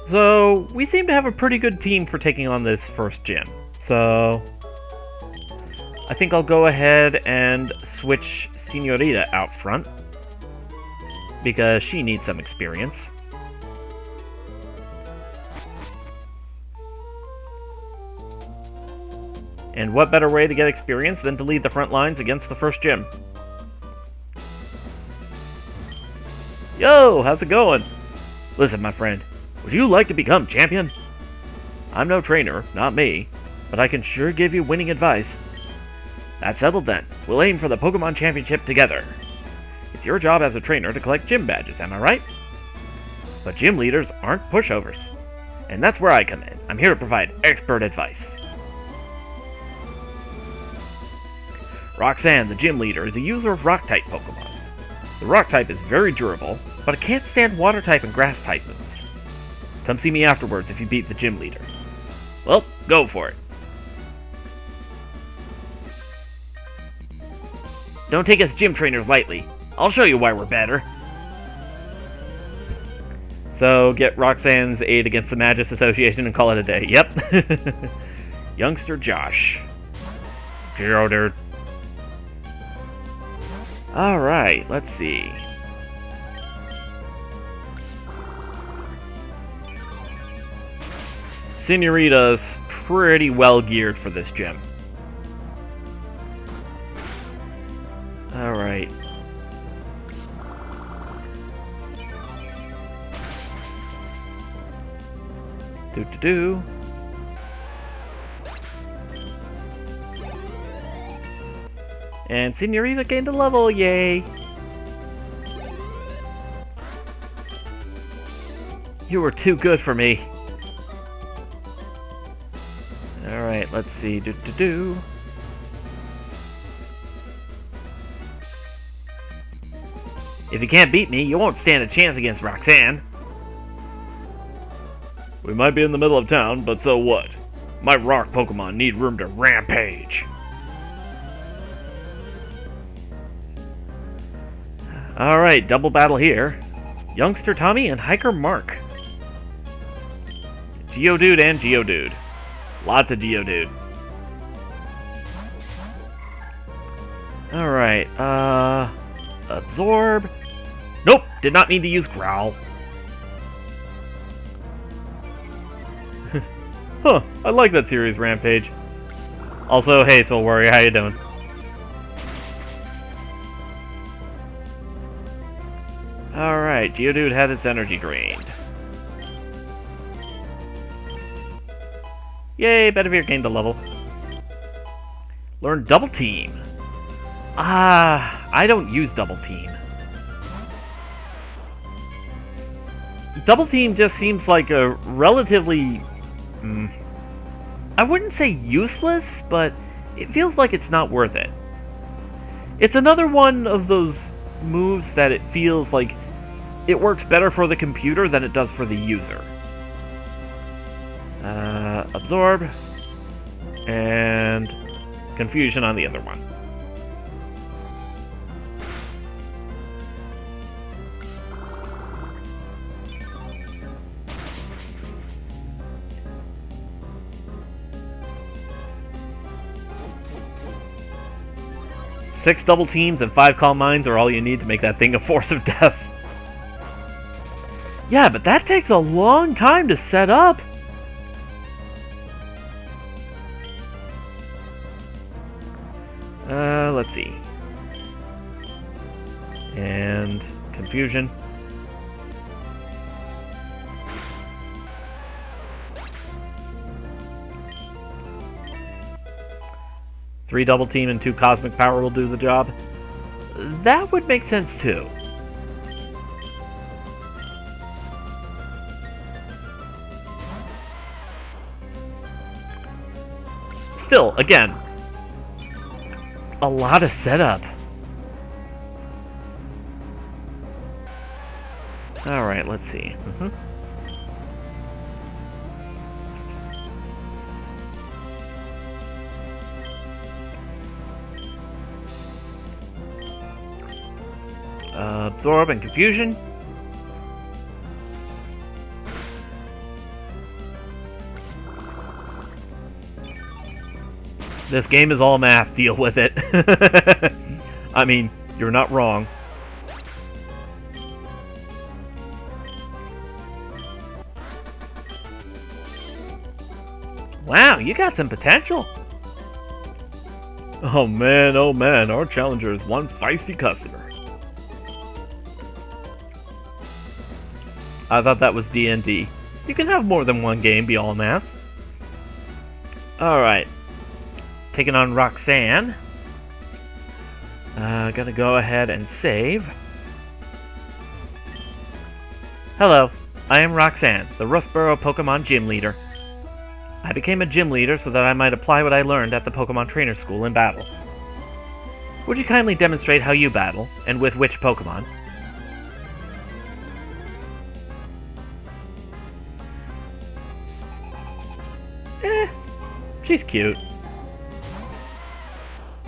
So, we seem to have a pretty good team for taking on this first gym. So, I think I'll go ahead and switch Senorita out front, because she needs some experience. And what better way to get experience than to lead the front lines against the first gym? Yo, how's it going? Listen, my friend, would you like to become champion? I'm no trainer, not me, but I can sure give you winning advice. That's settled then. We'll aim for the Pokemon Championship together. It's your job as a trainer to collect gym badges, am I right? But gym leaders aren't pushovers. And that's where I come in. I'm here to provide expert advice. Roxanne, the gym leader, is a user of Rock-type Pokemon. The Rock-type is very durable, but it can't stand Water-type and Grass-type moves. Come see me afterwards if you beat the gym leader. Well, go for it. Don't take us gym trainers lightly. I'll show you why we're better. So, get Roxanne's aid against the Magus Association and call it a day. Yep. Youngster Josh. Geodude. Alright, let's see. Senorita's pretty well geared for this gym. Alright. Do. And Senorita gained a level, yay! You were too good for me. Alright, let's see. Do. If you can't beat me, you won't stand a chance against Roxanne. We might be in the middle of town, but so what? My rock Pokemon need room to rampage. Alright, double battle here. Youngster Tommy and Hiker Mark. Geodude and Geodude. Lots of Geodude. Alright, Absorb. Nope, did not mean to use Growl. Huh, I like that series, Rampage. Also, hey, Soul Warrior, how you doing? Alright, Geodude had its energy drained. Yay, Bedivere gained a level. Learn Double Team. I don't use Double Team. Double Team just seems like a relatively... I wouldn't say useless, but it feels like it's not worth it. It's another one of those moves that it feels like it works better for the computer than it does for the user. Absorb. And confusion on the other one. Six double teams and 5 calm minds are all you need to make that thing a force of death. Yeah, but that takes a long time to set up. Let's see. And confusion. Three double team and 2 cosmic power will do the job. That would make sense too. Still, again, a lot of setup. Alright, let's see. Absorb and confusion. This game is all math, deal with it. I mean, you're not wrong. Wow, you got some potential. Oh man, our challenger is one feisty customer. I thought that was D&D. You can have more than one game be all math. Alright. Taking on Roxanne. Gonna go ahead and save. Hello, I am Roxanne, the Rustboro Pokemon Gym Leader. I became a gym leader so that I might apply what I learned at the Pokemon Trainer School in battle. Would you kindly demonstrate how you battle, and with which Pokemon? She's cute.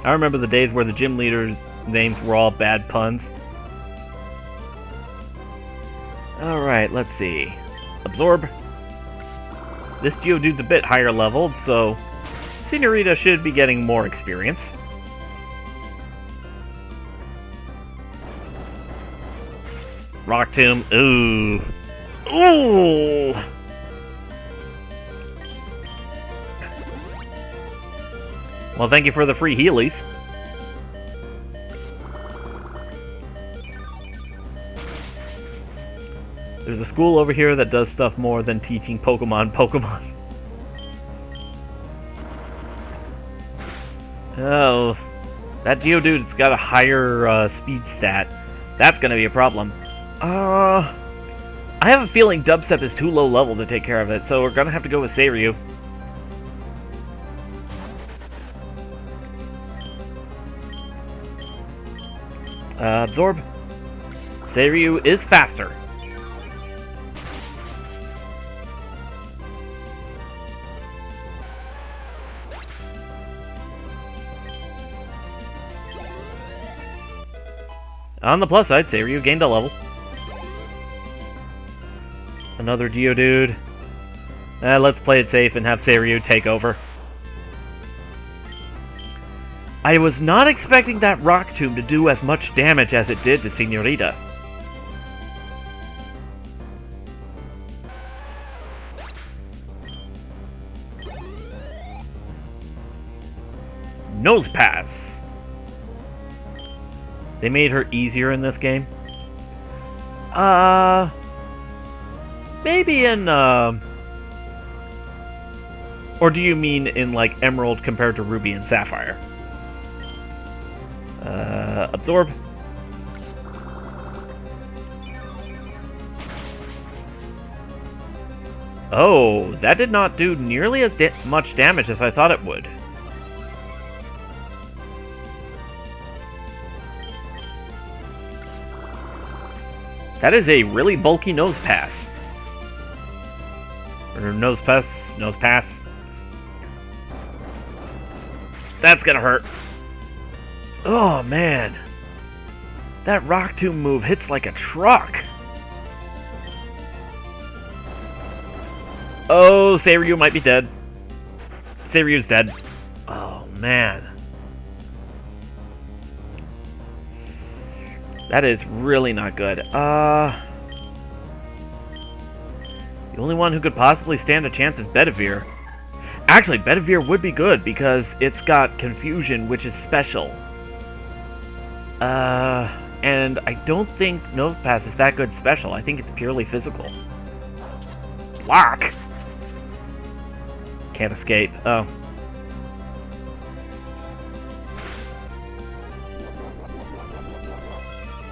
I remember the days where the gym leaders' names were all bad puns. Alright, let's see. Absorb. This Geodude's a bit higher level, so Senorita should be getting more experience. Rock Tomb. Ooh. Ooh! Well, thank you for the free Heelys. There's a school over here that does stuff more than teaching Pokemon. Oh, that Geodude's got a higher speed stat. That's gonna be a problem. I have a feeling Dubstep is too low level to take care of it, so we're gonna have to go with Seiryu. Absorb. Seiryu is faster. On the plus side, Seiryu gained a level. Another Geodude. Let's play it safe and have Seiryu take over. I was not expecting that Rock Tomb to do as much damage as it did to Senorita. Nose Pass! They made her easier in this game. Maybe in, or do you mean in, like, Emerald compared to Ruby and Sapphire? Absorb. Oh, that did not do nearly as much damage as I thought it would. That is a really bulky nose pass. Or nose pass, nose pass. That's gonna hurt. Oh, man. That Rock Tomb move hits like a truck. Oh, Seiryu might be dead. Seiryu's dead. Oh, man. That is really not good. The only one who could possibly stand a chance is Bedivere. Actually, Bedivere would be good because it's got Confusion, which is special. And I don't think Nose Pass is that good special. I think it's purely physical. Block! Can't escape. Oh.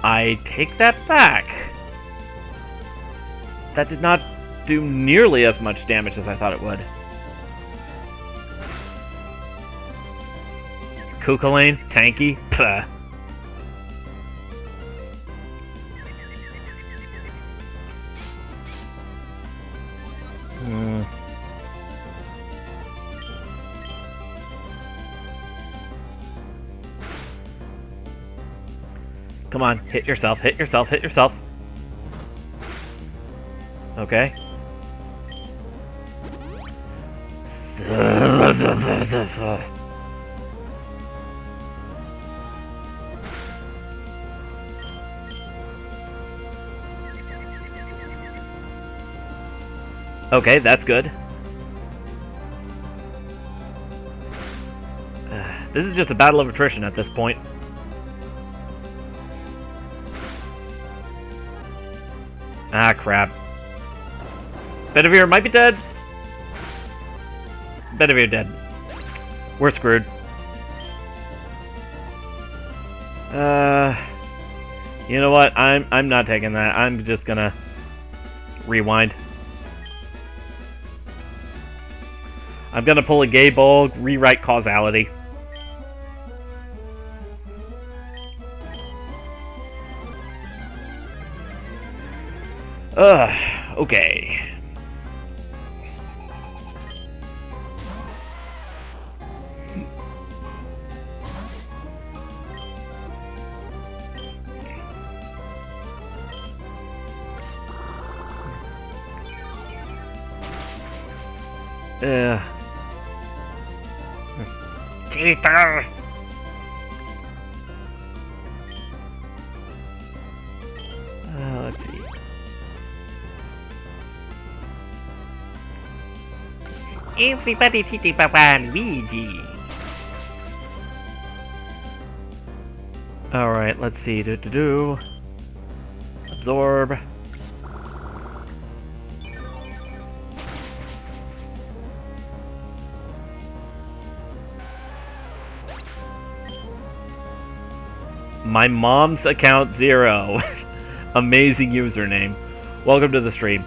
I take that back. That did not do nearly as much damage as I thought it would. Kukulane, tanky, puh. Come on, hit yourself, hit yourself, hit yourself. Okay. Okay, that's good. This is just a battle of attrition at this point. Ah, crap. Bedivere might be dead. Bedivere dead. We're screwed. You know what? I'm not taking that. I'm just gonna rewind. I'm gonna pull a gay bull, rewrite causality. Okay. Cheater! Let's see. Everybody Titi Papa Luigi. Alright, let's see. Absorb. My mom's account 0. Amazing username. Welcome to the stream.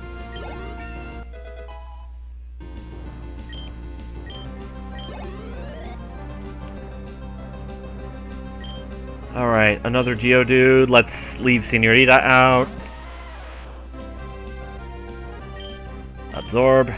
Alright, another Geodude. Let's leave Senorita out. Absorb.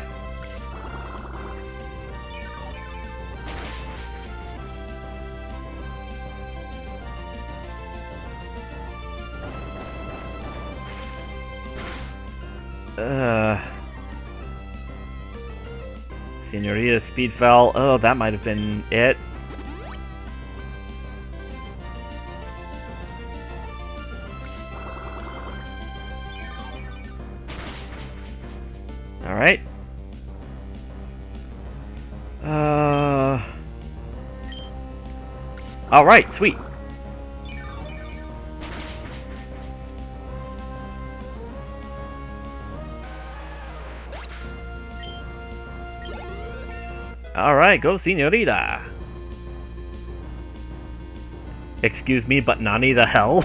Senorita speed fell. Oh, that might have been it. Alright. Alright, sweet. Alright, go Senorita. Excuse me, but Nani the hell?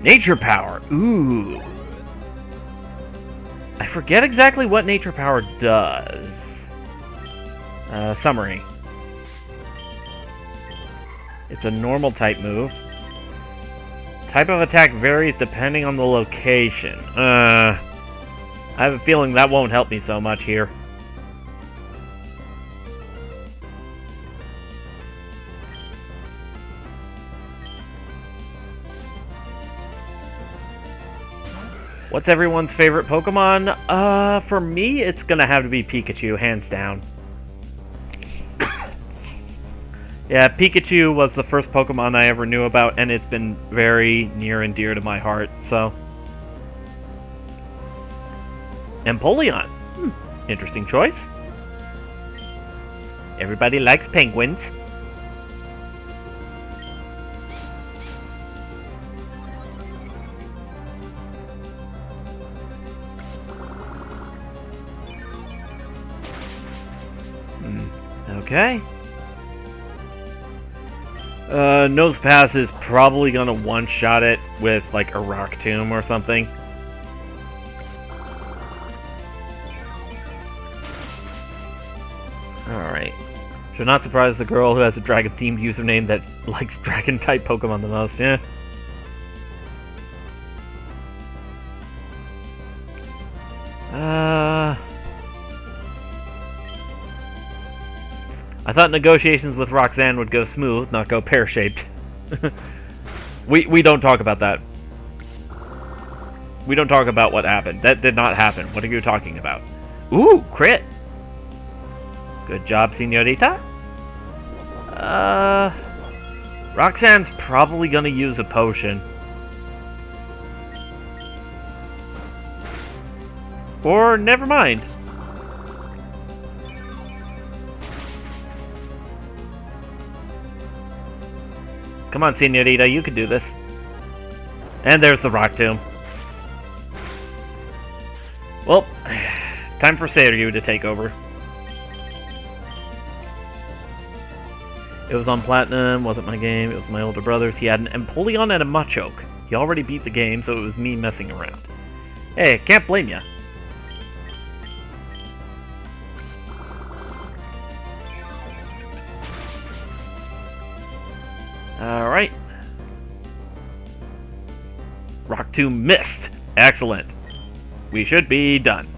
Nature Power! Ooh! I forget exactly what Nature Power does. Summary. It's a normal type move. Type of attack varies depending on the location. I have a feeling that won't help me so much here. What's everyone's favorite Pokemon? For me, it's gonna have to be Pikachu, hands down. Yeah, Pikachu was the first Pokemon I ever knew about, and it's been very near and dear to my heart, so... Empoleon. Interesting choice. Everybody likes penguins. Okay. Nosepass is probably gonna one-shot it with, like, a Rock Tomb or something. Alright. Should not surprise the girl who has a dragon-themed username that likes dragon-type Pokemon the most, yeah. I thought negotiations with Roxanne would go smooth, not go pear-shaped. We don't talk about that. We don't talk about what happened. That did not happen. What are you talking about? Ooh, crit! Good job, señorita. Roxanne's probably gonna use a potion. Or, never mind. Come on, señorita, you can do this. And there's the Rock Tomb. Well, time for Seiryu to take over. It was on Platinum, wasn't my game, it was my older brother's. He had an Empoleon and a Machoke. He already beat the game, so it was me messing around. Hey, can't blame ya. Alright. Rock Tomb missed. Excellent. We should be done.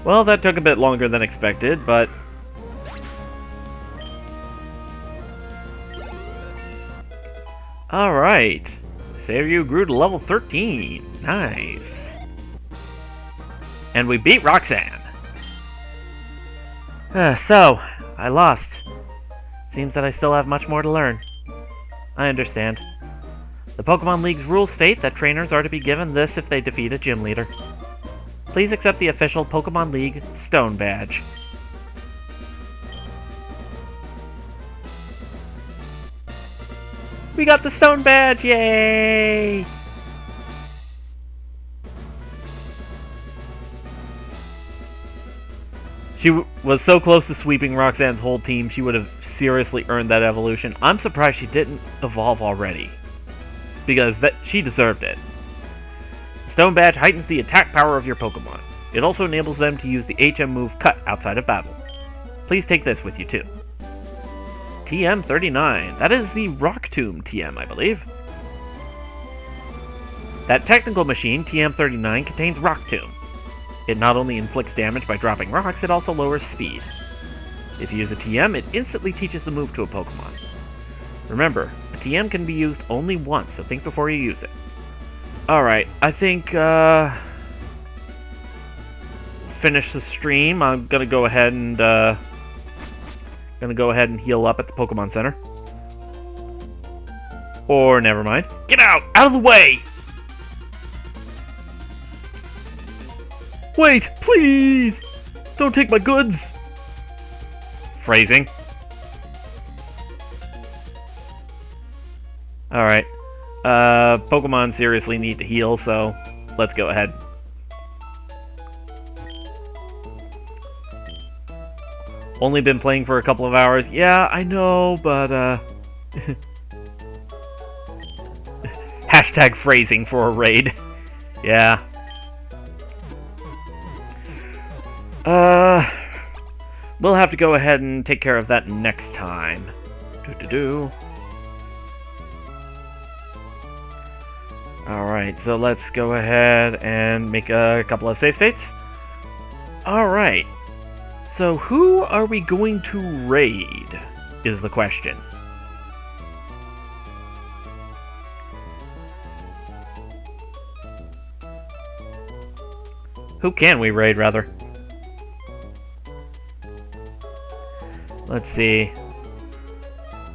Well, that took a bit longer than expected, but... Alright. Seiryu grew to level 13. Nice. And we beat Roxanne. So, I lost. Seems that I still have much more to learn. I understand. The Pokemon League's rules state that trainers are to be given this if they defeat a gym leader. Please accept the official Pokemon League Stone Badge. We got the Stone Badge! Yay! She was so close to sweeping Roxanne's whole team, she would have seriously earned that evolution. I'm surprised she didn't evolve already, because she deserved it. The Stone Badge heightens the attack power of your Pokemon. It also enables them to use the HM move Cut outside of battle. Please take this with you too. TM39. That is the Rock Tomb TM, I believe. That technical machine, TM39, contains Rock Tomb. It not only inflicts damage by dropping rocks, it also lowers speed. If you use a TM, it instantly teaches the move to a Pokemon. Remember, a TM can be used only once, so think before you use it. Alright, I think, finish the stream. I'm gonna go ahead and, heal up at the Pokemon Center. Or, never mind. Get out! Out of the way! Wait, please! Don't take my goods! Phrasing. Alright. Pokemon seriously need to heal, so let's go ahead. Only been playing for a couple of hours. Yeah, I know, but, Hashtag phrasing for a raid. Yeah. We'll have to go ahead and take care of that next time. Alright, so let's go ahead and make a couple of save states. Alright. So who are we going to raid, is the question. Who can we raid, rather? Let's see.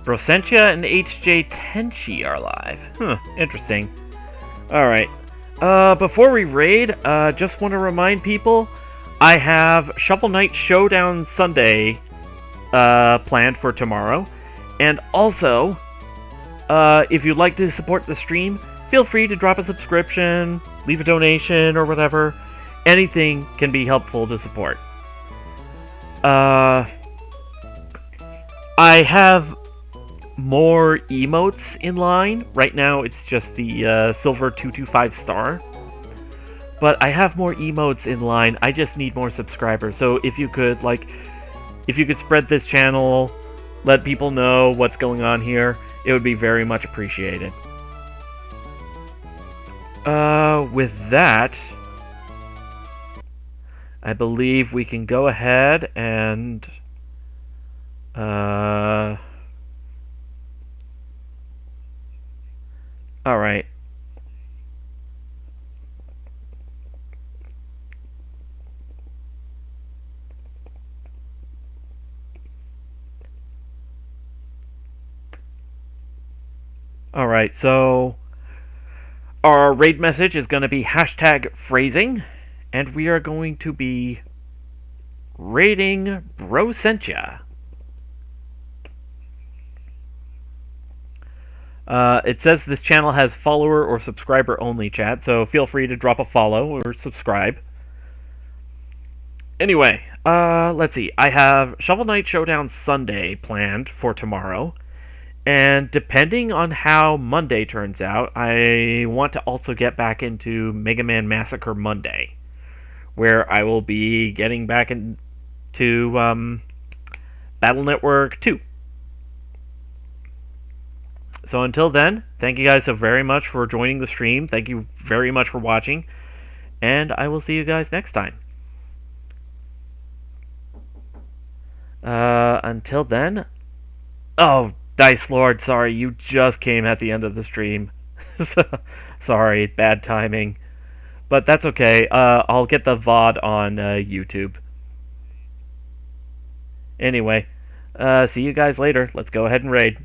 Brosentia and HJ Tenchi are live. Interesting. Alright. Before we raid, just want to remind people, I have Shovel Knight Showdown Sunday planned for tomorrow. And also, if you'd like to support the stream, feel free to drop a subscription, leave a donation, or whatever. Anything can be helpful to support. I have more emotes in line. Right now it's just the silver 225 star. But I have more emotes in line. I just need more subscribers. So if you could, spread this channel, let people know what's going on here, it would be very much appreciated. With that, I believe we can go ahead and alright. Alright, so our raid message is going to be hashtag phrasing, and we are going to be raiding Brosentia. It says this channel has follower or subscriber only, chat, so feel free to drop a follow or subscribe. Anyway, let's see. I have Shovel Knight Showdown Sunday planned for tomorrow. And depending on how Monday turns out, I want to also get back into Mega Man Massacre Monday, where I will be getting back into Battle Network 2. So until then, thank you guys so very much for joining the stream. Thank you very much for watching. And I will see you guys next time. Until then... Oh, Dice Lord, sorry, you just came at the end of the stream. Sorry, bad timing. But that's okay. I'll get the VOD on YouTube. Anyway, see you guys later. Let's go ahead and raid.